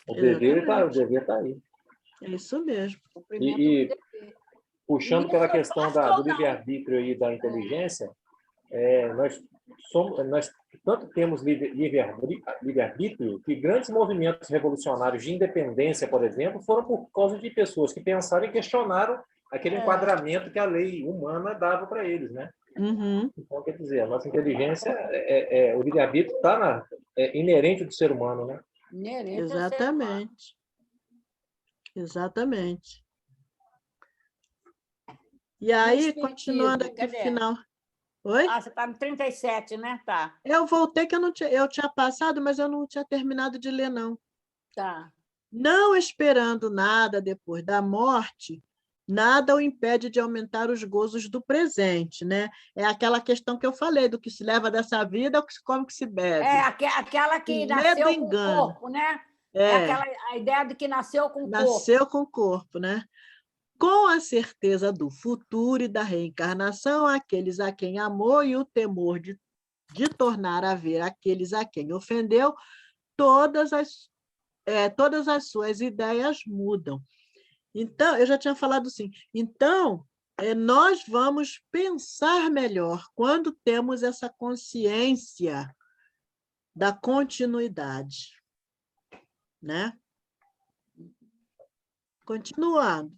O dever está aí. É isso mesmo. E puxando pela questão do livre-arbítrio e da inteligência, nós tanto temos livre-arbítrio que grandes movimentos revolucionários de independência, por exemplo, foram por causa de pessoas que pensaram e questionaram aquele enquadramento que a lei humana dava para eles, né? Uhum. Então, quer dizer, a nossa inteligência, o livre-arbítrio está inerente do ser humano, né? Exatamente. Exatamente. E aí, continuando aqui o final. Oi? Ah, você está no 37, né? Tá. Eu voltei que eu tinha passado, mas eu não tinha terminado de ler, não. Tá. Não esperando nada depois da morte, nada o impede de aumentar os gozos do presente, né? É aquela questão que eu falei, do que se leva dessa vida, o que se come, o que se bebe. Aquela que Medo nasceu com o engana. corpo, né? A ideia de que nasceu com o corpo. Nasceu com o corpo, né? Com a certeza do futuro e da reencarnação, aqueles a quem amou e o temor de tornar a ver aqueles a quem ofendeu, todas as suas ideias mudam. Então, eu já tinha falado assim, então, nós vamos pensar melhor quando temos essa consciência da continuidade, né? Continuando.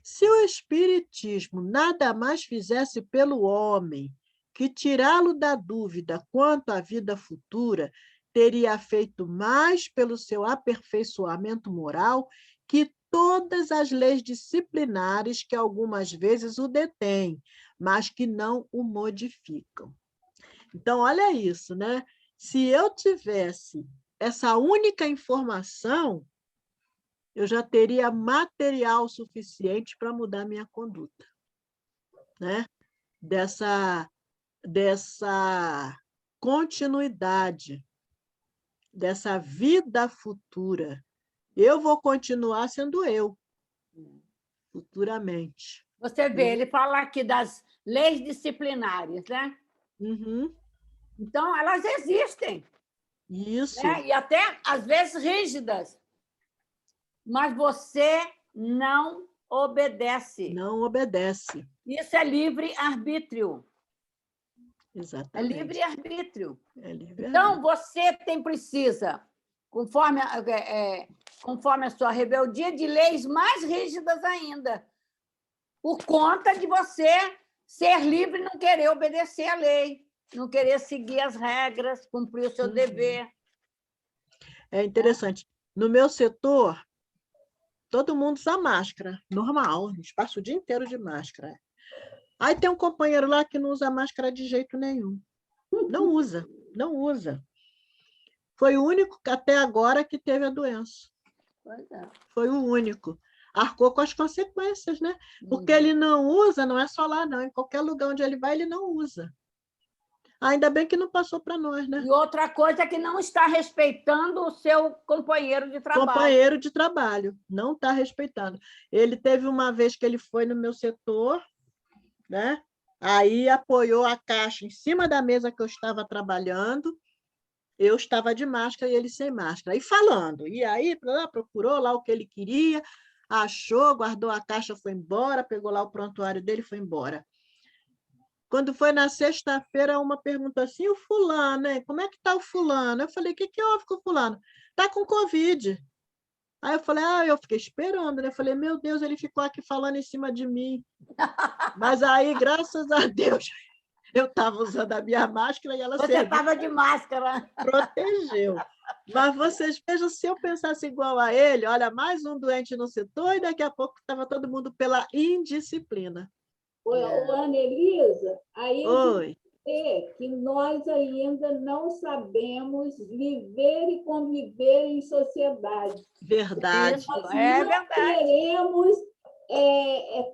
Se o Espiritismo nada mais fizesse pelo homem que tirá-lo da dúvida quanto à vida futura, teria feito mais pelo seu aperfeiçoamento moral que todas as leis disciplinares que algumas vezes o detêm, mas que não o modificam. Então, olha isso, né? Se eu tivesse essa única informação, eu já teria material suficiente para mudar minha conduta, né? Dessa continuidade, dessa vida futura. Eu vou continuar sendo eu, futuramente. Você vê, ele fala aqui das leis disciplinares, né? Uhum. Então, elas existem. Isso. Né? E até, às vezes, rígidas. Mas você não obedece. Não obedece. Isso é livre-arbítrio. Exatamente. É livre-arbítrio. É livre-arbítrio. Então, você precisa, conforme a sua rebeldia, de leis mais rígidas ainda, por conta de você ser livre e não querer obedecer à lei, não querer seguir as regras, cumprir o seu dever. É interessante. No meu setor, todo mundo usa máscara, normal, a gente passa o dia inteiro de máscara. Aí tem um companheiro lá que não usa máscara de jeito nenhum. Não usa, não usa. Foi o único até agora que teve a doença. Pois é. Foi o único. Arcou com as consequências, né? Porque ele não usa, não é só lá, não. Em qualquer lugar onde ele vai, ele não usa. Ainda bem que não passou para nós, né? E outra coisa é que não está respeitando o seu companheiro de trabalho. Companheiro de trabalho, não está respeitando. Ele teve uma vez que ele foi no meu setor, né? Aí apoiou a caixa em cima da mesa que eu estava trabalhando, eu estava de máscara e ele sem máscara. Aí falando, e aí procurou lá o que ele queria, achou, guardou a caixa, foi embora, pegou lá o prontuário dele e foi embora. Quando foi na sexta-feira, uma pergunta assim, o fulano, né? Como é que está o fulano? Eu falei, o que houve com o fulano? Está com Covid. Aí eu falei, eu fiquei esperando, né? Eu falei, meu Deus, ele ficou aqui falando em cima de mim. Mas aí, graças a Deus, eu estava usando a minha máscara e ela Você estava de máscara. Protegeu. Mas vocês vejam, se eu pensasse igual a ele, olha, mais um doente no setor e daqui a pouco estava todo mundo pela indisciplina. Ana Elisa, aí Oi. que nós ainda não sabemos viver e conviver em sociedade. Verdade. Nós não teremos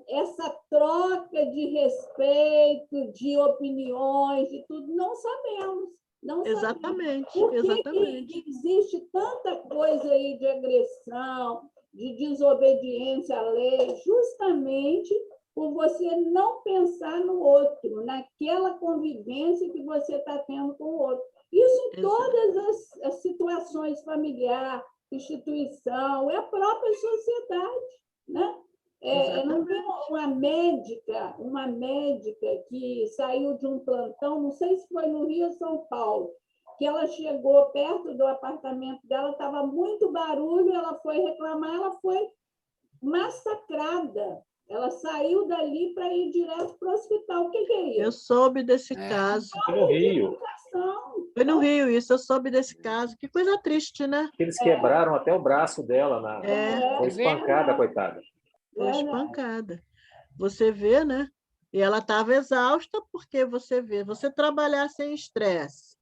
essa troca de respeito, de opiniões, de tudo, não sabemos. Não sabia. Exatamente, Por que exatamente. que existe tanta coisa aí de agressão, de desobediência à lei, justamente por você não pensar no outro, naquela convivência que você está tendo com o outro. Isso em todas as situações familiares, instituição, é a própria sociedade, né? Não tem uma médica que saiu de um plantão, não sei se foi no Rio ou São Paulo, que ela chegou perto do apartamento dela, estava muito barulho, ela foi reclamar, ela foi massacrada. Ela saiu dali para ir direto para o hospital. O que é isso? Eu soube desse caso. Foi no Rio. Foi no Rio isso, eu soube desse caso. Que coisa triste, né? Eles quebraram até o braço dela. Foi espancada, coitada. Foi espancada. Você vê, né? E ela estava exausta, porque você vê, você trabalhar sem estresse,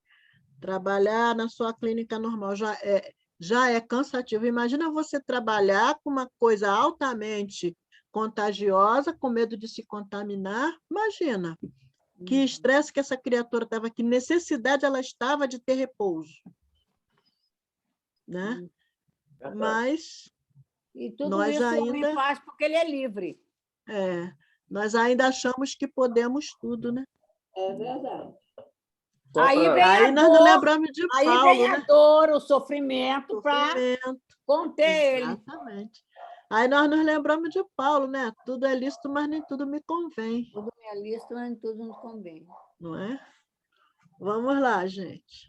trabalhar na sua clínica normal já é cansativo. Imagina você trabalhar com uma coisa altamente contagiosa, com medo de se contaminar. Imagina que estresse que essa criatura estava, que necessidade ela estava de ter repouso. Né? Mas e tudo nós isso ainda... o homem faz porque ele é livre. Nós ainda achamos que podemos tudo, né? É verdade. Aí nós não lembramos de Paulo, aí vem né? a dor, o sofrimento para conter ele. Exatamente. Aí nós nos lembramos de Paulo, né? Tudo é lícito, mas nem tudo me convém. Tudo é lícito, mas nem tudo nos convém. Não é? Vamos lá, gente.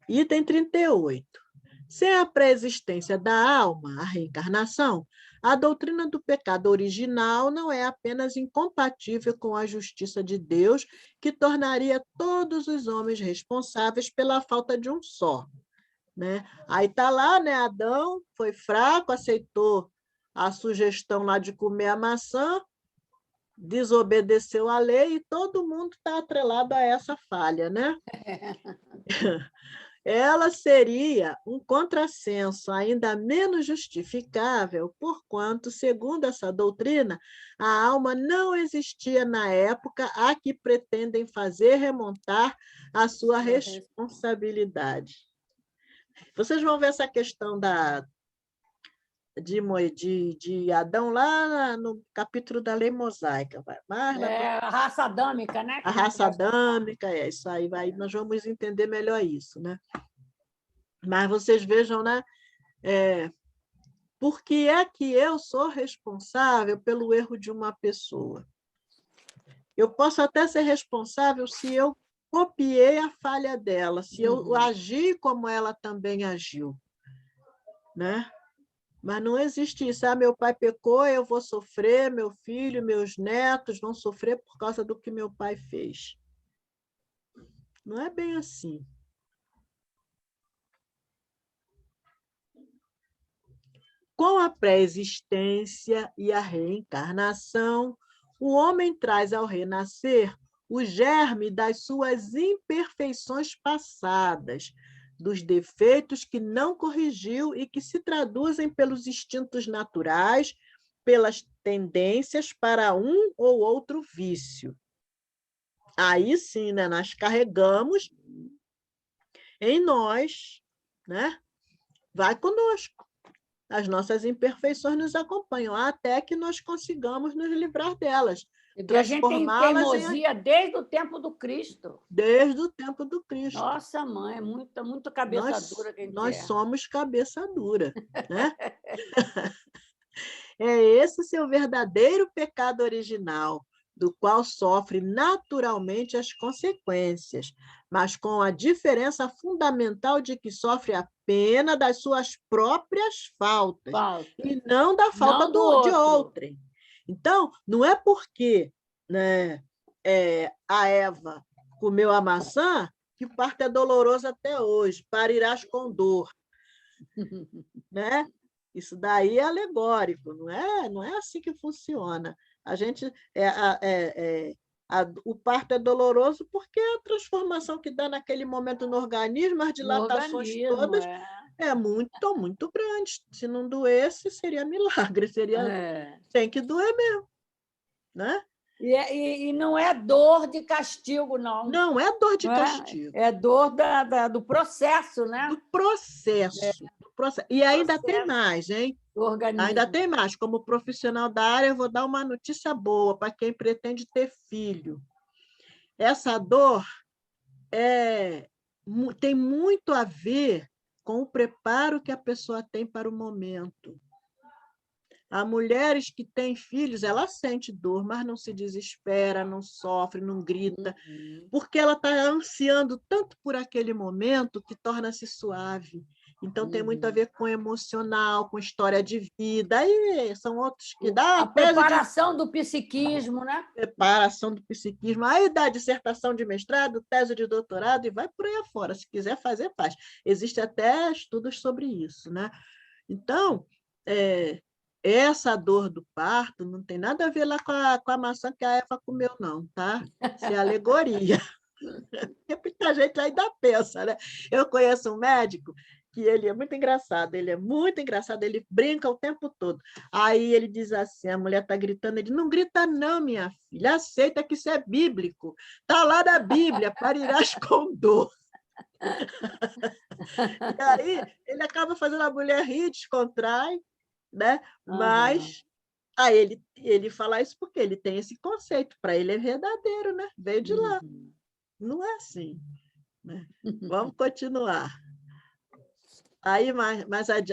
Item 38. Sem a pré-existência da alma, a reencarnação, a doutrina do pecado original não é apenas incompatível com a justiça de Deus, que tornaria todos os homens responsáveis pela falta de um só. Né? Aí está lá, né? Adão foi fraco, aceitou a sugestão lá de comer a maçã, desobedeceu à lei e todo mundo está atrelado a essa falha, né? Ela seria um contrassenso ainda menos justificável, porquanto, segundo essa doutrina, a alma não existia na época a que pretendem fazer remontar a sua responsabilidade. Vocês vão ver essa questão de Adão lá no capítulo da lei mosaica. A raça adâmica, né? A raça adâmica, isso aí. Nós vamos entender melhor isso, né? Mas vocês vejam, né? Por que é que eu sou responsável pelo erro de uma pessoa? Eu posso até ser responsável se eu copiei a falha dela, se eu agi como ela também agiu, né? Mas não existe isso. Meu pai pecou, eu vou sofrer, meu filho, meus netos vão sofrer por causa do que meu pai fez. Não é bem assim. Com a pré-existência e a reencarnação, o homem traz ao renascer o germe das suas imperfeições passadas, dos defeitos que não corrigiu e que se traduzem pelos instintos naturais, pelas tendências para um ou outro vício. Aí sim, né, nós carregamos em nós, né? Vai conosco. As nossas imperfeições nos acompanham até que nós consigamos nos livrar delas. A gente tem teimosia desde o tempo do Cristo. Desde o tempo do Cristo. Nossa, mãe, é muito cabeça dura que a gente nós somos cabeça dura. Né? É esse seu verdadeiro pecado original, do qual sofre naturalmente as consequências, mas com a diferença fundamental de que sofre a pena das suas próprias faltas, e não da falta de outrem. Então, não é porque, né, a Eva comeu a maçã que o parto é doloroso até hoje, parirás com dor. Né? Isso daí é alegórico, não é assim que funciona. A gente o parto é doloroso porque a transformação que dá naquele momento no organismo, as dilatações todas, é muito grande. Se não doesse, seria milagre, tem que doer mesmo. né? E não é dor de castigo, não. Não é dor de Não castigo. é dor do processo, né? Do processo. Do processo. E ainda tem Processo. mais, hein? Do organismo. Ainda tem mais. Como profissional da área, eu vou dar uma notícia boa para quem pretende ter filho. Essa dor tem muito a ver com o preparo que a pessoa tem para o momento. Há mulheres que têm filhos, ela sente dor, mas não se desespera, não sofre, não grita, porque ela está ansiando tanto por aquele momento que torna-se suave. Então, tem muito a ver com emocional, com história de vida. Aí são outros que dá a preparação do psiquismo, né? Preparação do psiquismo. Aí dá dissertação de mestrado, tese de doutorado e vai por aí afora. Se quiser fazer, faz. Existem até estudos sobre isso, né? Então, essa dor do parto não tem nada a ver lá com a maçã que a Eva comeu, não, tá? Isso é alegoria. Porque muita gente ainda pensa, né? Eu conheço um médico que ele é muito engraçado, ele brinca o tempo todo. Aí ele diz assim, a mulher está gritando, ele não grita não, minha filha, aceita que isso é bíblico. Está lá na Bíblia, parirás com dor. E aí ele acaba fazendo a mulher rir, descontrai, né? Mas aí ele fala isso porque ele tem esse conceito, para ele é verdadeiro, né? Veio de lá. Não é assim, né? Vamos continuar. Aí,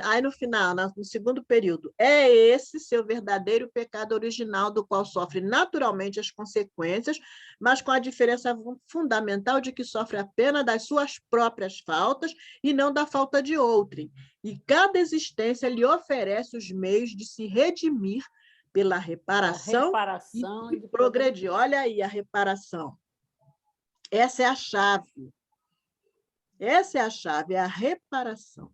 aí no final, no segundo período, é esse seu verdadeiro pecado original, do qual sofre naturalmente as consequências, mas com a diferença fundamental de que sofre apenas das suas próprias faltas e não da falta de outrem. E cada existência lhe oferece os meios de se redimir pela reparação e progredir. Olha aí a reparação. Essa é a chave. Essa é a chave, é a reparação.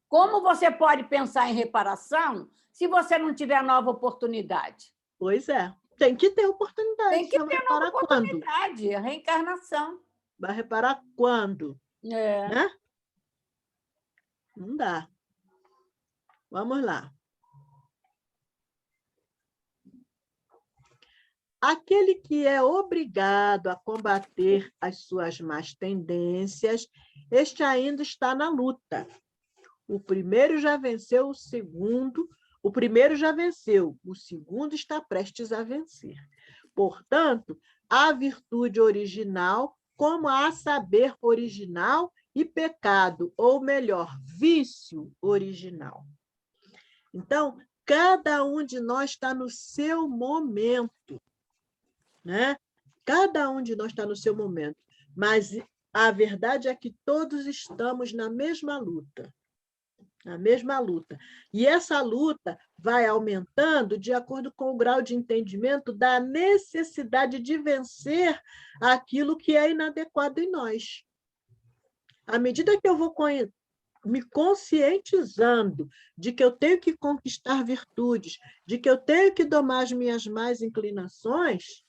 Como você pode pensar em reparação se você não tiver nova oportunidade? Pois é, tem que ter oportunidade. Tem que ter nova oportunidade, quando? A reencarnação. Vai reparar quando? Né? Não dá. Vamos lá. Aquele que é obrigado a combater as suas más tendências, este ainda está na luta. O primeiro já venceu o segundo, o primeiro já venceu, o segundo está prestes a vencer. Portanto, a virtude original, como a saber original e pecado, ou melhor, vício original. Então, cada um de nós está no seu momento, né? Cada um de nós está no seu momento, mas a verdade é que todos estamos na mesma luta. Na mesma luta. E essa luta vai aumentando de acordo com o grau de entendimento da necessidade de vencer aquilo que é inadequado em nós. À medida que eu vou me conscientizando de que eu tenho que conquistar virtudes, de que eu tenho que domar as minhas más inclinações,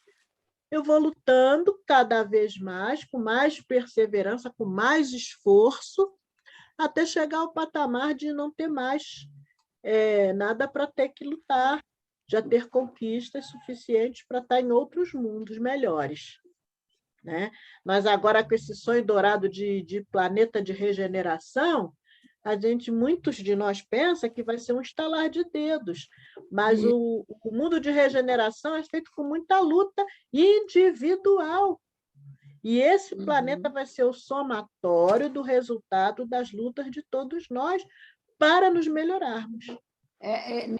eu vou lutando cada vez mais, com mais perseverança, com mais esforço, até chegar ao patamar de não ter mais nada para ter que lutar, já ter conquistas suficientes para estar em outros mundos melhores. Né? Mas agora, com esse sonho dourado de planeta de regeneração, muitos de nós pensam que vai ser um estalar de dedos, mas o mundo de regeneração é feito com muita luta individual. E esse planeta vai ser o somatório do resultado das lutas de todos nós para nos melhorarmos.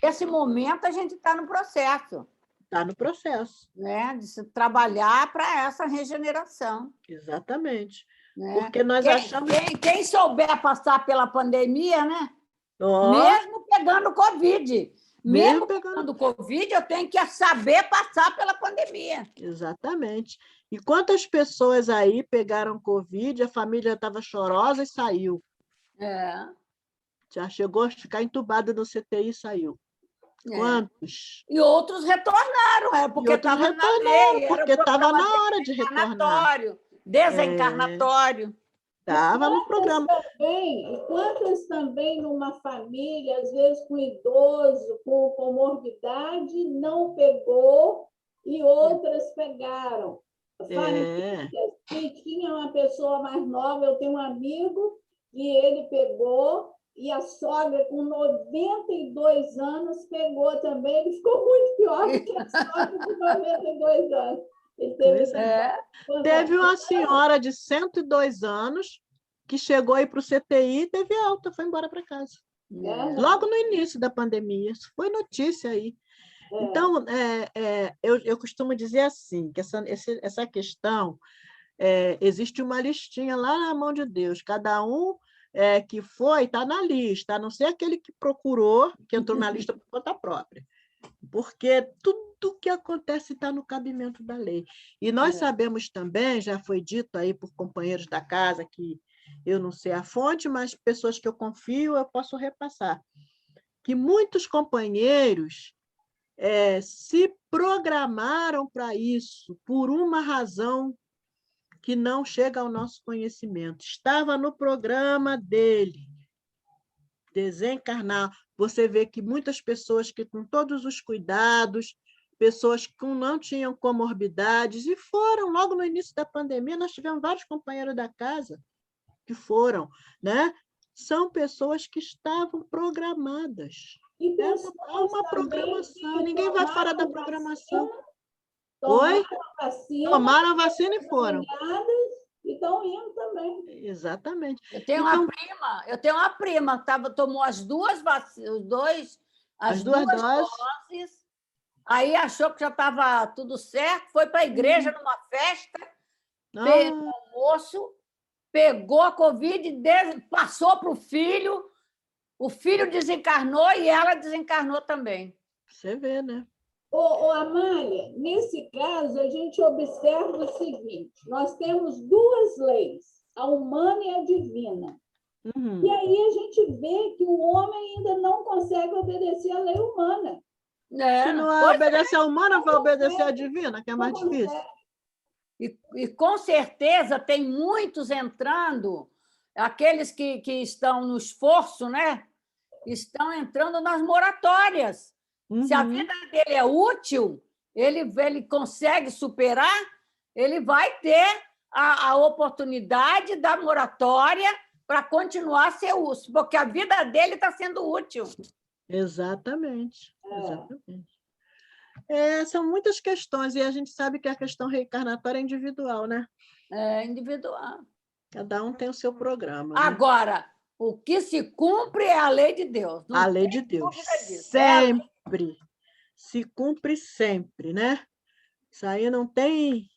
Nesse momento, a gente está no processo. Está no processo. Né? De se trabalhar para essa regeneração. Exatamente. Né? Porque nós achamos... Quem souber passar pela pandemia, né? Mesmo pegando Covid. Mesmo pegando Covid, eu tenho que saber passar pela pandemia. Exatamente. E quantas pessoas aí pegaram Covid, a família estava chorosa e saiu. Já chegou a ficar entubada no CTI e saiu. Quantos? E outros retornaram, porque estava na lei. Porque estava na hora de retornar. Desencarnatório. Estava no programa. Quantos também numa família, às vezes com idoso, com comorbidade, não pegou e outras pegaram. É. Famílias que tinha uma pessoa mais nova, eu tenho um amigo que ele pegou, e a sogra, com 92 anos, pegou também. Ele ficou muito pior do que a sogra com 92 anos. Ele Pois teve, Teve uma senhora de 102 anos que chegou aí para o CTI e teve alta, foi embora para casa. Logo no início da pandemia, isso foi notícia aí. Então, eu costumo dizer assim, que essa questão, existe uma listinha lá na mão de Deus, cada um que foi, está na lista, a não ser aquele que procurou, que entrou na lista por conta própria, porque tudo que acontece está no cabimento da lei. E nós sabemos também, já foi dito aí por companheiros da casa, que eu não sei a fonte, mas pessoas que eu confio, eu posso repassar, que muitos companheiros se programaram para isso, por uma razão que não chega ao nosso conhecimento. Estava no programa dele, desencarnar. Você vê que muitas pessoas que, com todos os cuidados, pessoas que não tinham comorbidades, e foram, logo no início da pandemia, nós tivemos vários companheiros da casa que foram, né? São pessoas que estavam programadas. E É uma programação, ninguém vai fora da programação. Oi? Tomaram a vacina e foram. E estão indo também. Exatamente. Eu tenho uma prima, tomou as duas doses, aí achou que já estava tudo certo, foi para a igreja numa festa, pegou o almoço, pegou a Covid, passou para o filho desencarnou e ela desencarnou também. Você vê, né? Amália, nesse caso, a gente observa o seguinte, nós temos duas leis, a humana e a divina. E aí a gente vê que o homem ainda não consegue obedecer à lei humana. Se não obedecer a humana, vai obedecer a divina, que é mais difícil. E com certeza tem muitos entrando, aqueles que estão no esforço, né? Estão entrando nas moratórias. Se a vida dele é útil, ele consegue superar, ele vai ter a oportunidade da moratória para continuar a ser útil, porque a vida dele está sendo útil. Exatamente. São muitas questões, e a gente sabe que a questão reencarnatória é individual, né? É individual. Cada um tem o seu programa. Agora, o que se cumpre é a lei de Deus. A lei de Deus. Sempre. Se cumpre sempre, né? Isso aí não tem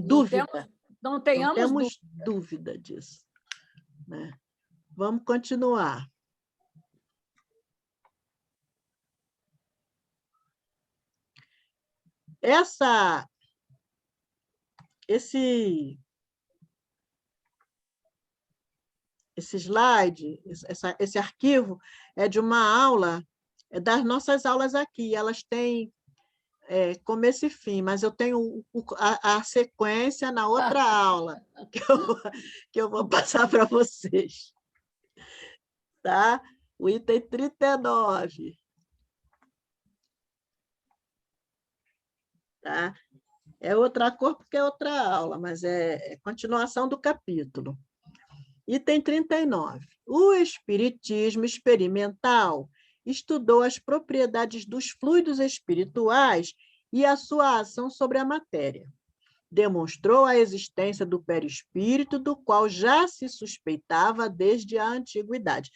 dúvida. Não temos dúvida disso. Né? Vamos continuar. Esse slide, esse arquivo é de uma aula, é das nossas aulas aqui. Elas têm começo e fim, mas eu tenho a sequência na outra aula, que eu vou passar para vocês. Tá? O item 39. Tá? É outra cor porque é outra aula, mas é continuação do capítulo. Item 39. O espiritismo experimental estudou as propriedades dos fluidos espirituais e a sua ação sobre a matéria. Demonstrou a existência do perispírito, do qual já se suspeitava desde a antiguidade.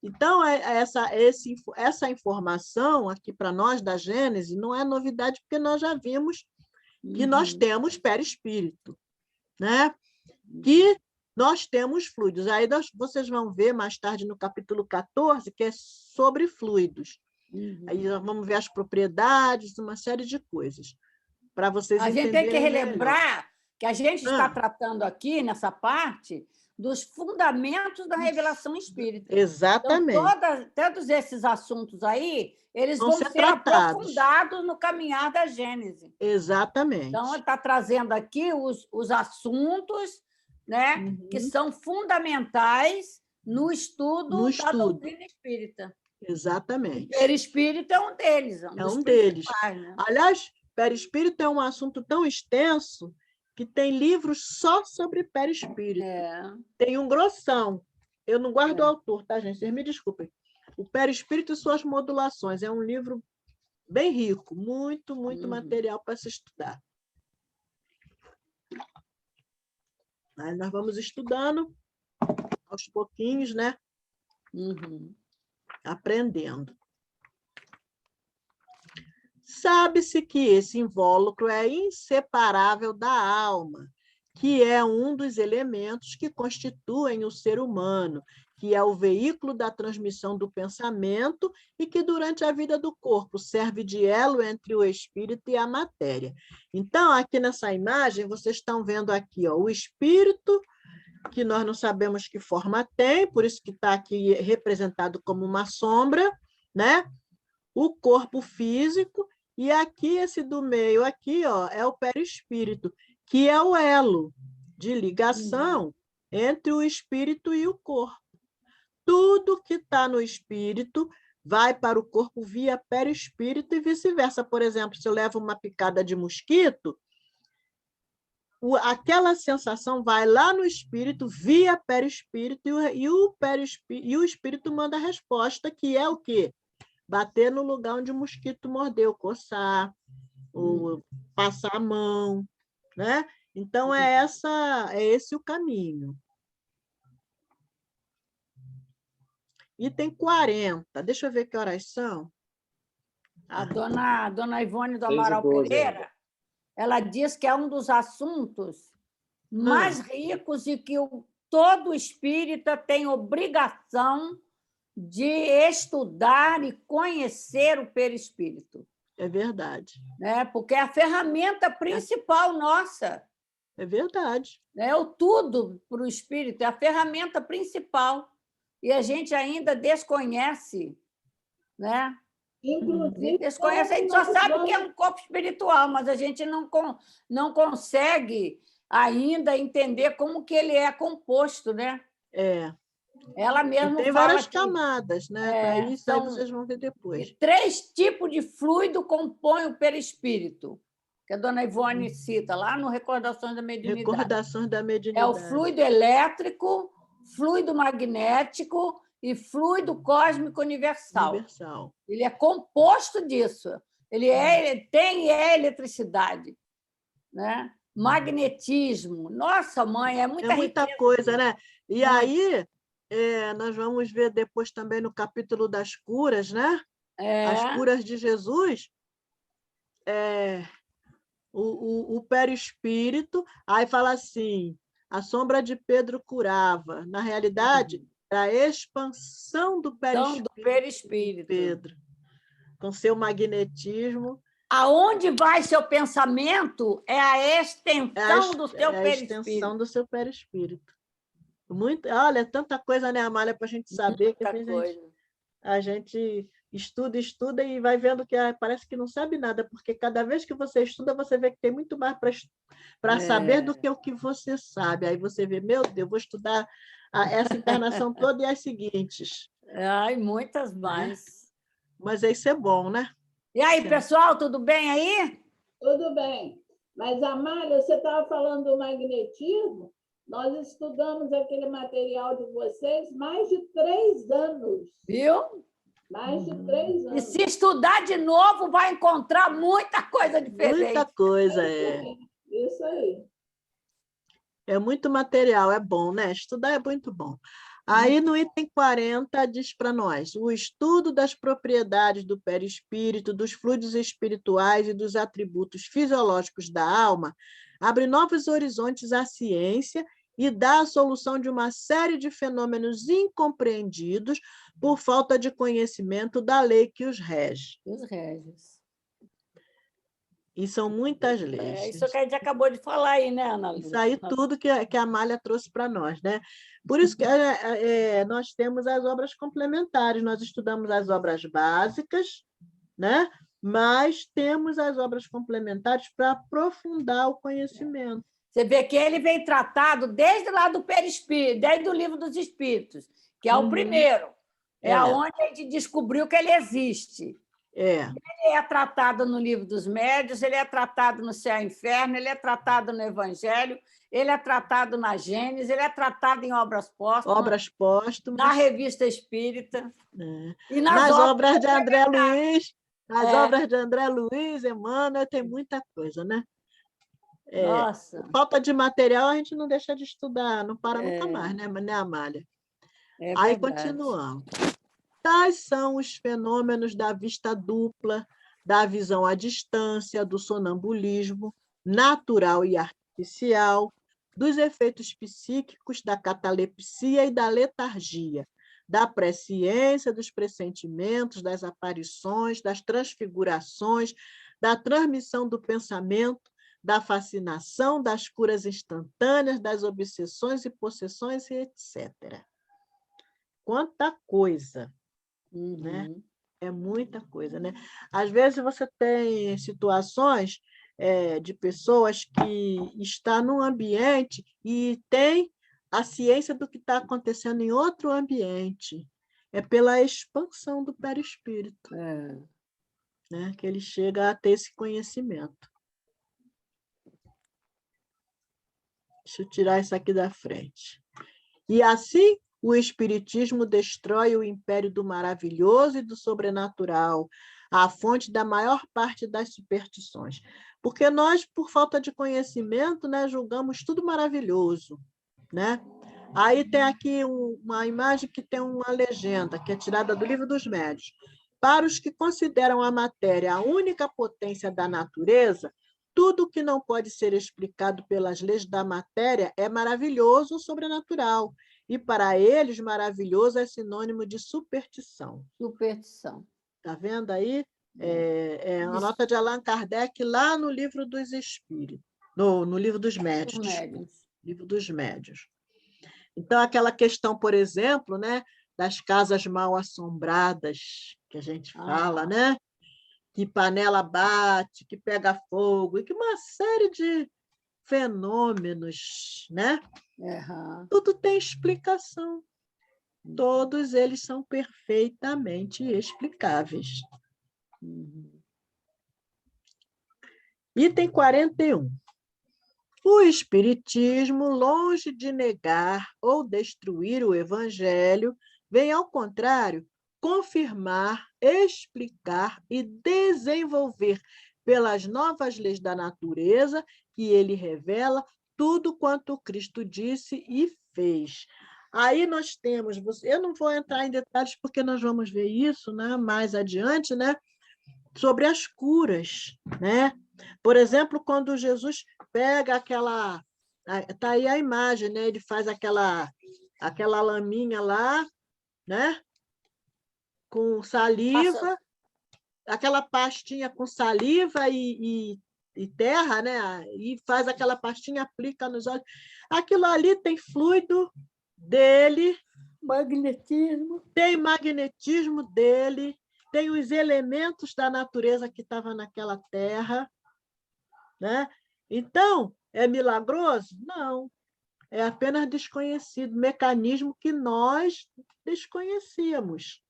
Então, essa informação aqui para nós da Gênese não é novidade, porque nós já vimos que nós temos perispírito, né? Que nós temos fluidos. Aí vocês vão ver mais tarde no capítulo 14, que é sobre fluidos. Aí vamos ver as propriedades, uma série de coisas, para vocês entenderem. A gente tem que relembrar que a gente está tratando aqui, nessa parte, dos fundamentos da revelação espírita. Exatamente. Então, todos esses assuntos aí, eles vão ser aprofundados no caminhar da Gênese. Exatamente. Então, ele está trazendo aqui os assuntos, né, que são fundamentais no estudo da doutrina espírita. Exatamente. Perispírito é um deles. É um deles. Né? Aliás, perispírito é um assunto tão extenso que tem livros só sobre perispírito. Tem um grossão. Eu não guardo o autor, tá, gente? Vocês me desculpem. O Perispírito e Suas Modulações. É um livro bem rico, muito material para se estudar. Aí nós vamos estudando aos pouquinhos, né? Aprendendo. Sabe-se que esse invólucro é inseparável da alma, que é um dos elementos que constituem o ser humano, que é o veículo da transmissão do pensamento e que, durante a vida do corpo, serve de elo entre o espírito e a matéria. Então, aqui nessa imagem, vocês estão vendo aqui, ó, o espírito, que nós não sabemos que forma tem, por isso que está aqui representado como uma sombra, né? O corpo físico, e aqui, esse do meio, aqui, ó, é o perispírito, que é o elo de ligação entre o espírito e o corpo. Tudo que está no espírito vai para o corpo via perispírito e vice-versa. Por exemplo, se eu levo uma picada de mosquito, aquela sensação vai lá no espírito via perispírito e o espírito manda a resposta, que é o quê? Bater no lugar onde o mosquito mordeu, coçar, ou passar a mão, né? Então, é esse o caminho. Item 40. Deixa eu ver que horas são. A dona Ivone do 6 e Amaral 12 Pereira, ainda. ela diz que é um dos assuntos mais ricos e que todo espírita tem obrigação de estudar e conhecer o perispírito. É verdade. Né? Porque é a ferramenta principal nossa. É verdade. É o tudo para o espírito, é a ferramenta principal. E a gente ainda desconhece, né? Inclusive, Desconhece, a gente só sabe que é um corpo espiritual, mas a gente não consegue ainda entender como que ele é composto, né? Ela mesma tem fala várias que, camadas, né? Isso aí vocês vão ver depois. 3 tipos de fluido compõem o perispírito, que a dona Ivone cita lá no Recordações da Mediunidade. Recordações da É Mediunidade. o fluido elétrico, fluido magnético e fluido cósmico universal. Ele é composto disso. Ele tem eletricidade, né? Magnetismo. Nossa, mãe, é muita coisa, né? E aí, nós vamos ver depois também no capítulo das curas, né? As curas de Jesus. O perispírito, aí fala assim, a sombra de Pedro curava. Na realidade, era a expansão do perispírito de Pedro, com seu magnetismo. Aonde vai seu pensamento é a extensão do seu perispírito. A extensão do seu perispírito. Olha, tanta coisa, né, Amália, para a gente saber que a gente estuda e vai vendo que parece que não sabe nada, porque cada vez que você estuda, você vê que tem muito mais para saber do que o que você sabe. Aí você vê, meu Deus, vou estudar essa encarnação toda e as seguintes. Ai, muitas mais. Mas isso é bom, né? E aí, pessoal, tudo bem aí? Tudo bem. Mas, Amália, você estava falando do magnetismo? Nós estudamos aquele material de vocês mais de 3 anos. Viu? Mais de 3 anos. E se estudar de novo, vai encontrar muita coisa diferente. Muita coisa, Isso aí. É muito material, é bom, né? Estudar é muito bom. Aí, no item 40, diz para nós, o estudo das propriedades do perispírito, dos fluidos espirituais e dos atributos fisiológicos da alma abre novos horizontes à ciência e dá a solução de uma série de fenômenos incompreendidos por falta de conhecimento da lei que os rege. Os reges. E são muitas leis. Isso que a gente acabou de falar aí, né, Ana Lúcia? Isso aí tudo que a Amália trouxe para nós, né? Por isso que nós temos as obras complementares, nós estudamos as obras básicas, né? Mas temos as obras complementares para aprofundar o conhecimento. Você vê que ele vem tratado desde lá do perispírito, desde o Livro dos Espíritos, que é o primeiro. É onde a gente descobriu que ele existe. Ele é tratado no Livro dos Médiuns, ele é tratado no Céu e Inferno, ele é tratado no Evangelho, ele é tratado na Gênesis, ele é tratado em obras póstumas, na Revista Espírita. E nas obras de André Luiz, obras de André Luiz, Emmanuel, tem muita coisa, né? Nossa. Falta de material, a gente não deixa de estudar, não para nunca mais, né, Amália? Aí continuamos. Tais são os fenômenos da vista dupla, da visão à distância, do sonambulismo, natural e artificial, dos efeitos psíquicos, da catalepsia e da letargia, da presciência, dos pressentimentos, das aparições, das transfigurações, da transmissão do pensamento, da fascinação, das curas instantâneas, das obsessões e possessões, e etc. Quanta coisa! Né? É muita coisa, né? Às vezes você tem situações de pessoas que estão num ambiente e tem a ciência do que está acontecendo em outro ambiente. É pela expansão do perispírito, né? Que ele chega a ter esse conhecimento. Deixa eu tirar isso aqui da frente. E assim, o Espiritismo destrói o império do maravilhoso e do sobrenatural, a fonte da maior parte das superstições. Porque nós, por falta de conhecimento, né, julgamos tudo maravilhoso, né? Aí tem aqui uma imagem que tem uma legenda, que é tirada do Livro dos Médiuns. Para os que consideram a matéria a única potência da natureza, tudo que não pode ser explicado pelas leis da matéria é maravilhoso ou sobrenatural. E, para eles, maravilhoso é sinônimo de superstição. Superstição. Está vendo aí? É a nota de Allan Kardec lá no Livro dos Espíritos, no Livro dos Médiuns. Livro dos Médiuns. Então, aquela questão, por exemplo, né, das casas mal assombradas, que a gente fala, né? Que panela bate, que pega fogo, e que uma série de fenômenos, né? Tudo tem explicação. Todos eles são perfeitamente explicáveis. Item 41. O Espiritismo, longe de negar ou destruir o Evangelho, vem, ao contrário, confirmar, explicar e desenvolver pelas novas leis da natureza que ele revela tudo quanto Cristo disse e fez. Aí nós temos, eu não vou entrar em detalhes porque nós vamos ver isso, né, mais adiante, né, sobre as curas, né? Por exemplo, quando Jesus pega aquela, tá aí a imagem, né, ele faz aquela laminha lá, né, com saliva, aquela pastinha com saliva e terra, né? E faz aquela pastinha, aplica nos olhos. Aquilo ali tem fluido dele, tem magnetismo dele, tem os elementos da natureza que estavam naquela terra, né? Então, é milagroso? Não. É apenas desconhecido, mecanismo que nós desconhecíamos.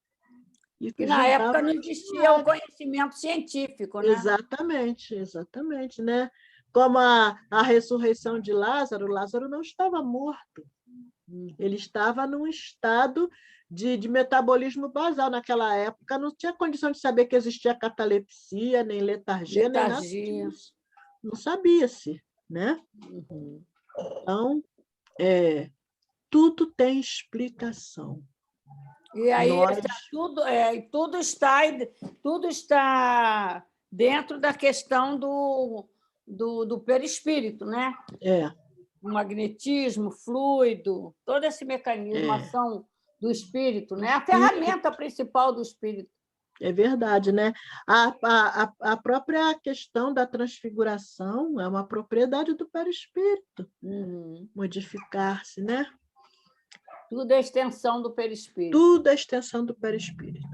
E na época não existia o conhecimento científico, né? Exatamente, exatamente, né? Como a ressurreição de Lázaro, Lázaro não estava morto. Ele estava num estado de metabolismo basal. Naquela época não tinha condição de saber que existia catalepsia, nem letargia, nem nada disso. Não sabia-se, né? Então, tudo tem explicação. E aí tudo está dentro da questão do perispírito, né? O magnetismo, fluido, todo esse mecanismo, ação do espírito, né? A ferramenta principal do espírito. É verdade, né? A própria questão da transfiguração é uma propriedade do perispírito. Modificar-se, né? Tudo é extensão do perispírito. Tudo é extensão do perispírito.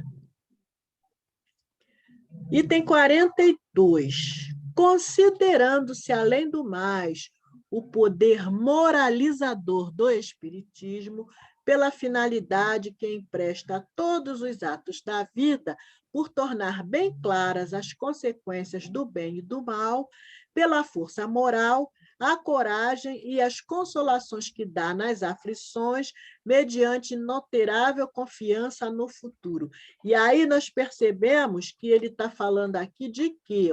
Item 42. Considerando-se, além do mais, o poder moralizador do Espiritismo, pela finalidade que empresta a todos os atos da vida, por tornar bem claras as consequências do bem e do mal, pela força moral, a coragem e as consolações que dá nas aflições, mediante inoterável confiança no futuro. E aí nós percebemos que ele está falando aqui de quê?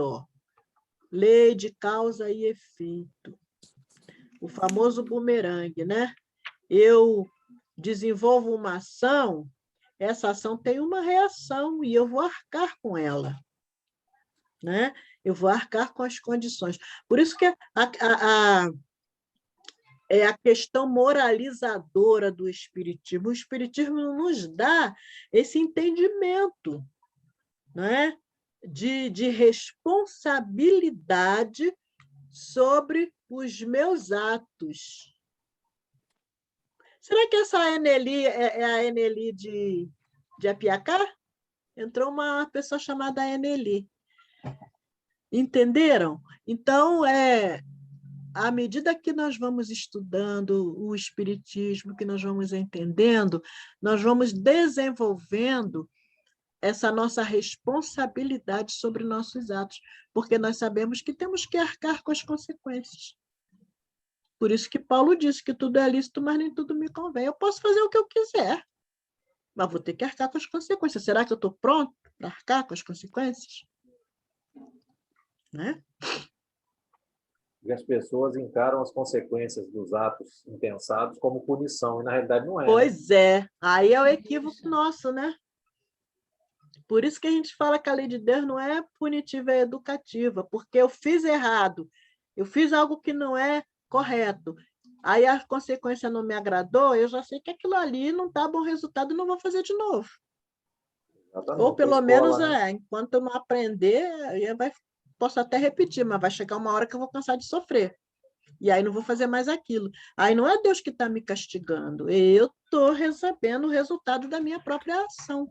Lei de causa e efeito. O famoso bumerangue, né? Eu desenvolvo uma ação, essa ação tem uma reação e eu vou arcar com ela, né? Eu vou arcar com as condições. Por isso que é a questão moralizadora do Espiritismo. O Espiritismo nos dá esse entendimento, né? de responsabilidade sobre os meus atos. Será que essa Eneli é a Eneli de Apiacá? Entrou uma pessoa chamada Eneli. Entenderam? Então, à medida que nós vamos estudando o Espiritismo, que nós vamos entendendo, nós vamos desenvolvendo essa nossa responsabilidade sobre nossos atos, porque nós sabemos que temos que arcar com as consequências. Por isso que Paulo disse que tudo é lícito, mas nem tudo me convém. Eu posso fazer o que eu quiser, mas vou ter que arcar com as consequências. Será que eu estou pronto para arcar com as consequências? Né? E as pessoas encaram as consequências dos atos impensados como punição, e na realidade não é. Pois é, aí é o equívoco nosso, né? Por isso que a gente fala que a lei de Deus não é punitiva, é educativa, porque eu fiz errado, eu fiz algo que não é correto, aí a consequência não me agradou, eu já sei que aquilo ali não está bom resultado e não vou fazer de novo. Exatamente. Ou pelo Escola, menos, né? enquanto eu não aprender, posso até repetir, mas vai chegar uma hora que eu vou cansar de sofrer. E aí não vou fazer mais aquilo. Aí não é Deus que está me castigando, eu estou recebendo o resultado da minha própria ação.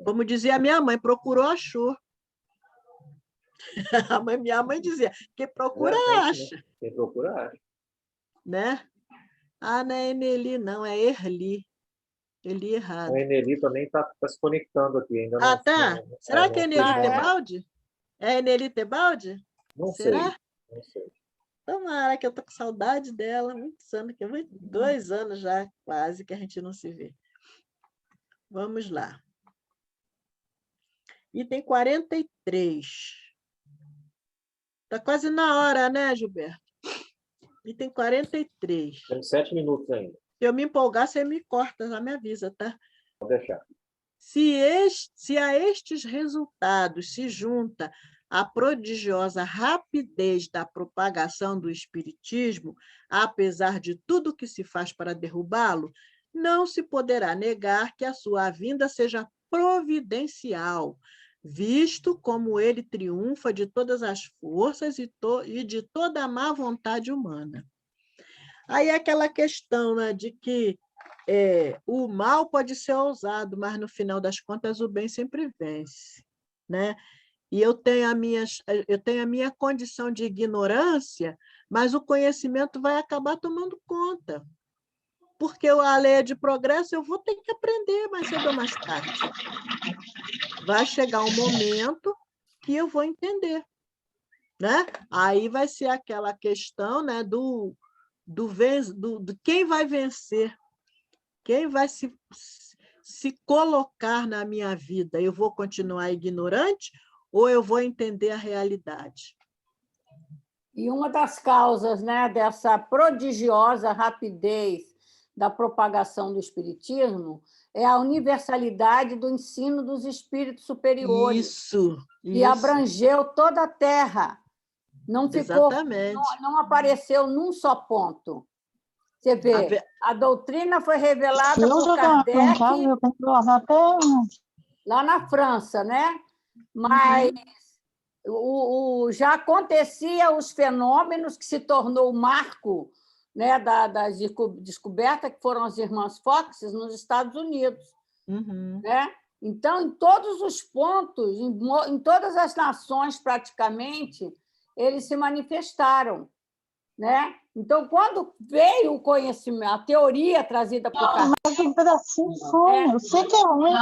Como dizia a minha mãe, procurou, achou. Minha mãe dizia, quem procura, acha. Né? Quem procura, acha. Né? Ah, não é Eneli, não, é Erli. Eli errado. A Eneli também está se conectando aqui. Ainda não, tá. Será que é Eneli Tebaldi? É Eneli Tebaldi? Não Será? sei. Não sei. Tomara, que eu estou com saudade dela. Muitos anos, 2 anos já, quase, que a gente não se vê. Vamos lá. Item 43. Está quase na hora, né, Gilberto? Item 43. Temos 7 minutos ainda. Se eu me empolgar, você me corta, já me avisa, tá? Pode deixar. Se a estes resultados se junta a prodigiosa rapidez da propagação do espiritismo, apesar de tudo que se faz para derrubá-lo, não se poderá negar que a sua vinda seja providencial, visto como ele triunfa de todas as forças e de toda a má vontade humana. Aí é aquela questão, né, de que o mal pode ser ousado, mas, no final das contas, o bem sempre vence. Né? E eu tenho a minha condição de ignorância, mas o conhecimento vai acabar tomando conta. Porque a lei é de progresso, eu vou ter que aprender mais cedo ou mais tarde. Vai chegar um momento que eu vou entender. Né? Aí vai ser aquela questão, né, do quem vai vencer, quem vai se colocar na minha vida. Eu vou continuar ignorante ou eu vou entender a realidade? E uma das causas, né, dessa prodigiosa rapidez da propagação do espiritismo é a universalidade do ensino dos espíritos superiores. Isso. Que abrangeu toda a Terra. Não ficou, não apareceu num só ponto. Você vê, a doutrina foi revelada por Kardec lá na França, né? Mas já acontecia os fenômenos que se tornou o marco, né, da descoberta, que foram as irmãs Fox nos Estados Unidos. Né? Então, em todos os pontos, em todas as nações, praticamente, eles se manifestaram. Né? Então, quando veio o conhecimento, a teoria trazida por Kardec... Mas um pedacinho só, eu sei que é ruim.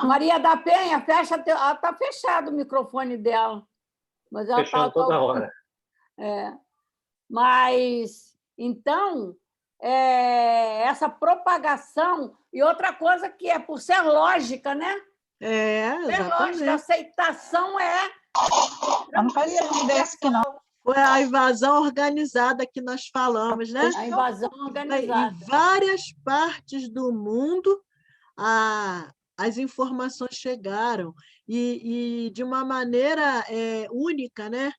Maria da Penha, fecha... Ela está fechado o microfone dela. Mas ela Fechando toda hora. Mas, então, essa propagação... E outra coisa que é por ser lógica, né? É lógica, a exatamente. aceitação Mas não faz sentido desse que não. Foi a invasão organizada que nós falamos, né? A invasão organizada. Em várias partes do mundo, as informações chegaram e de uma maneira única, né?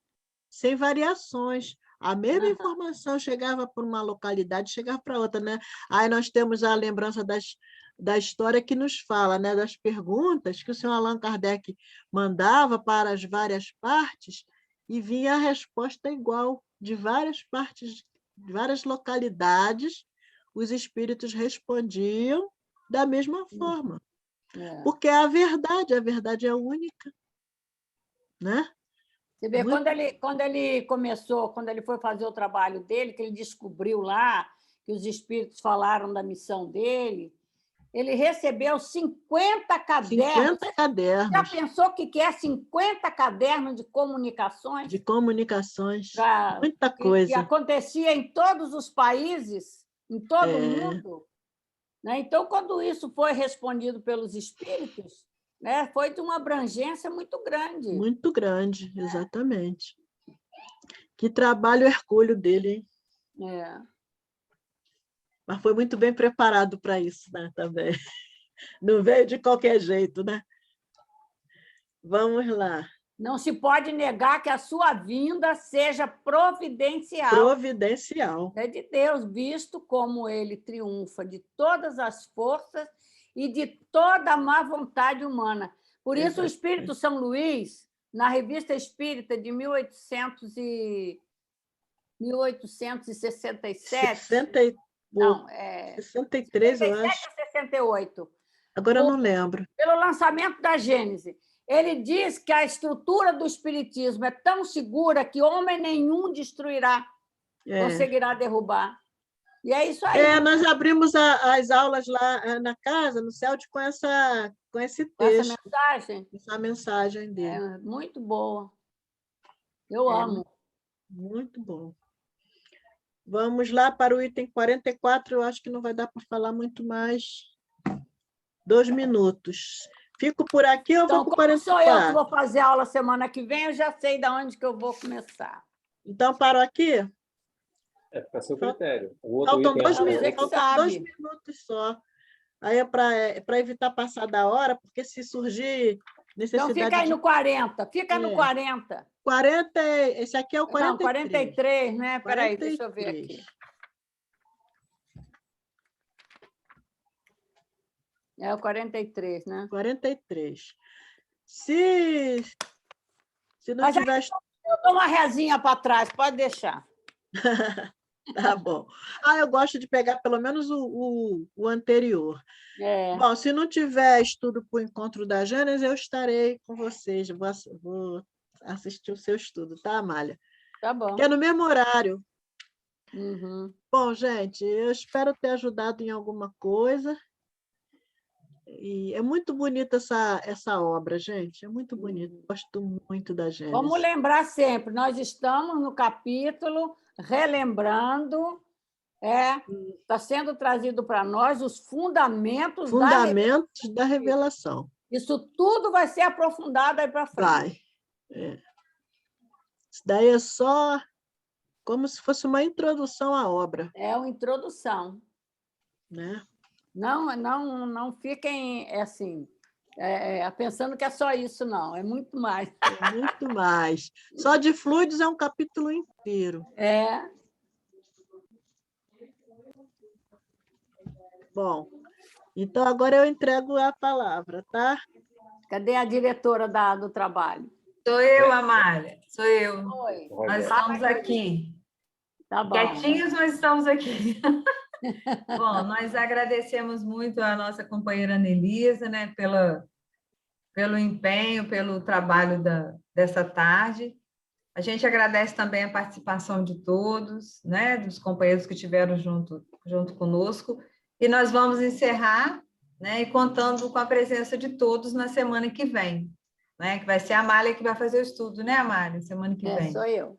Sem variações. A mesma informação chegava para uma localidade, chegava para outra, né? Aí nós temos a lembrança da história que nos fala, né? Das perguntas que o senhor Allan Kardec mandava para as várias partes e vinha a resposta igual, de várias partes, de várias localidades, os espíritos respondiam da mesma forma. Porque a verdade é única. Né? Você vê, quando ele começou, quando ele foi fazer o trabalho dele, que ele descobriu lá que os espíritos falaram da missão dele, ele recebeu 50 cadernos. 50 cadernos. Já pensou o que é 50 cadernos de comunicações? De comunicações. Muita coisa. Que acontecia em todos os países, em todo o mundo. Né? Então, quando isso foi respondido pelos espíritos, né, foi de uma abrangência muito grande. Muito grande, exatamente. Que trabalho hercúleo dele, hein? Mas foi muito bem preparado para isso, né, também. Não veio de qualquer jeito, né? Vamos lá. Não se pode negar que a sua vinda seja providencial. Providencial. É de Deus, visto como ele triunfa de todas as forças e de toda a má vontade humana. Por isso, o Espírito São Luís, na Revista Espírita de 1867... Não, 63, 67 eu acho. ou 68. Agora eu não lembro. Pelo lançamento da Gênese. Ele diz que a estrutura do Espiritismo é tão segura que homem nenhum destruirá, conseguirá derrubar. E é isso aí. Nós abrimos as aulas lá na casa, no CELT, com esse texto. Essa mensagem? Essa mensagem dele. É muito boa. Eu amo. Muito bom. Vamos lá para o item 44, eu acho que não vai dar para falar muito mais. 2 minutos. Fico por aqui ou vou para o 44? Sou eu que vou fazer a aula semana que vem, eu já sei de onde que eu vou começar. Então, paro aqui? Fica a seu critério. Faltam 2 minutos só. Aí é para evitar passar da hora, porque se surgir necessidade... Então, fica aí no 40. Fica no 40. 40, esse aqui é o 43. Não, 43, né? Espera aí, deixa eu ver aqui. É o 43, né? 43. Se não tiver... Eu dou uma rezinha para trás, pode deixar. Tá bom. Eu gosto de pegar pelo menos o anterior. Bom, se não tiver estudo para o encontro da Gênesis, eu estarei com vocês. Vou assistir o seu estudo, tá, Amália? Tá bom. Que é no mesmo horário. Uhum. Bom, gente, eu espero ter ajudado em alguma coisa. E é muito bonita essa obra, gente. É muito bonita. Gosto muito da Gênesis. Vamos lembrar sempre, nós estamos no capítulo relembrando, está sendo trazido para nós os fundamentos da revelação. Isso tudo vai ser aprofundado aí para frente. Vai. Isso daí é só como se fosse uma introdução à obra. É uma introdução. Né? Não fiquem assim, pensando que é só isso, não. É muito mais. É muito mais. Só de fluidos é um capítulo inteiro. Bom, então agora eu entrego a palavra, tá? Cadê a diretora do trabalho? Sou eu, Amália. Sou eu. Oi. Nós estamos aqui. Tá bom. Quietinhos, mas estamos aqui. Bom, nós agradecemos muito a nossa companheira Anelisa, né, pelo empenho, pelo trabalho dessa tarde. A gente agradece também a participação de todos, né, dos companheiros que estiveram junto conosco, e nós vamos encerrar, né, e contando com a presença de todos na semana que vem, né, que vai ser a Amália que vai fazer o estudo, né, Amália, semana que vem. Sou eu.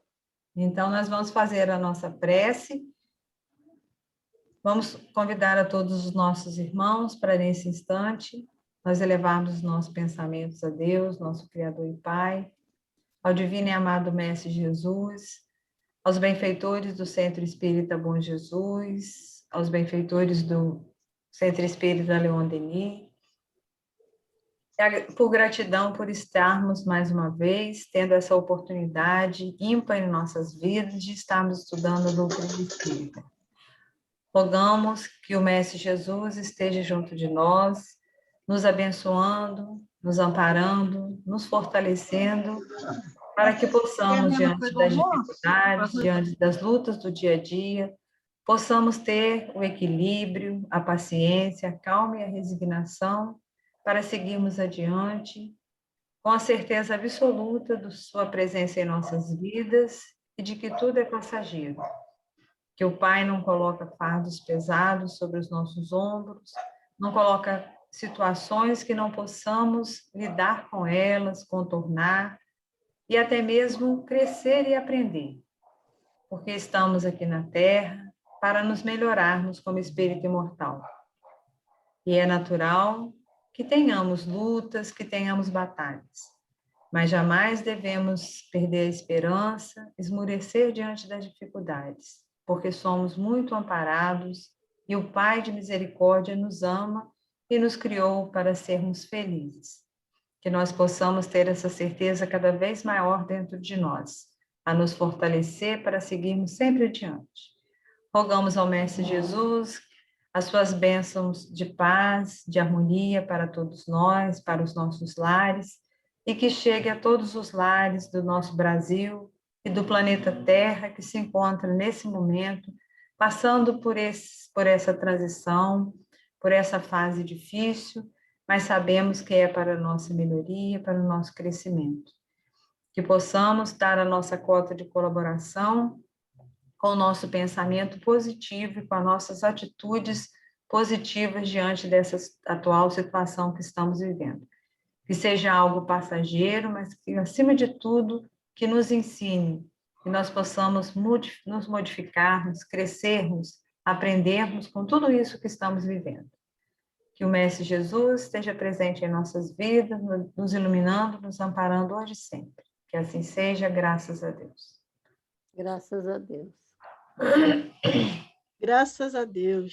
Então, nós vamos fazer a nossa prece. Vamos convidar a todos os nossos irmãos para, nesse instante, nós elevarmos os nossos pensamentos a Deus, nosso Criador e Pai, ao divino e amado Mestre Jesus, aos benfeitores do Centro Espírita Bom Jesus, aos benfeitores do Centro Espírita Leon Denis, por gratidão por estarmos mais uma vez tendo essa oportunidade ímpar em nossas vidas de estarmos estudando a doutrina espírita. Rogamos que o Mestre Jesus esteja junto de nós, nos abençoando, nos amparando, nos fortalecendo, para que possamos, diante das dificuldades, diante das lutas do dia a dia, possamos ter o equilíbrio, a paciência, a calma e a resignação para seguirmos adiante, com a certeza absoluta de sua presença em nossas vidas e de que tudo é passageiro. Que o Pai não coloca fardos pesados sobre os nossos ombros, não coloca situações que não possamos lidar com elas, contornar, e até mesmo crescer e aprender, porque estamos aqui na Terra para nos melhorarmos como espírito imortal. E é natural que tenhamos lutas, que tenhamos batalhas, mas jamais devemos perder a esperança, esmorecer diante das dificuldades, porque somos muito amparados e o Pai de misericórdia nos ama e nos criou para sermos felizes. Que nós possamos ter essa certeza cada vez maior dentro de nós, a nos fortalecer para seguirmos sempre adiante. Rogamos ao Mestre Jesus as suas bênçãos de paz, de harmonia para todos nós, para os nossos lares, e que chegue a todos os lares do nosso Brasil e do planeta Terra que se encontra nesse momento, passando por essa transição, por essa fase difícil, mas sabemos que é para a nossa melhoria, para o nosso crescimento. Que possamos dar a nossa cota de colaboração com o nosso pensamento positivo e com as nossas atitudes positivas diante dessa atual situação que estamos vivendo. Que seja algo passageiro, mas que, acima de tudo, que nos ensine, que nós possamos nos modificarmos, crescermos, aprendermos com tudo isso que estamos vivendo. Que o Mestre Jesus esteja presente em nossas vidas, nos iluminando, nos amparando hoje e sempre. Que assim seja, graças a Deus. Graças a Deus. Graças a Deus.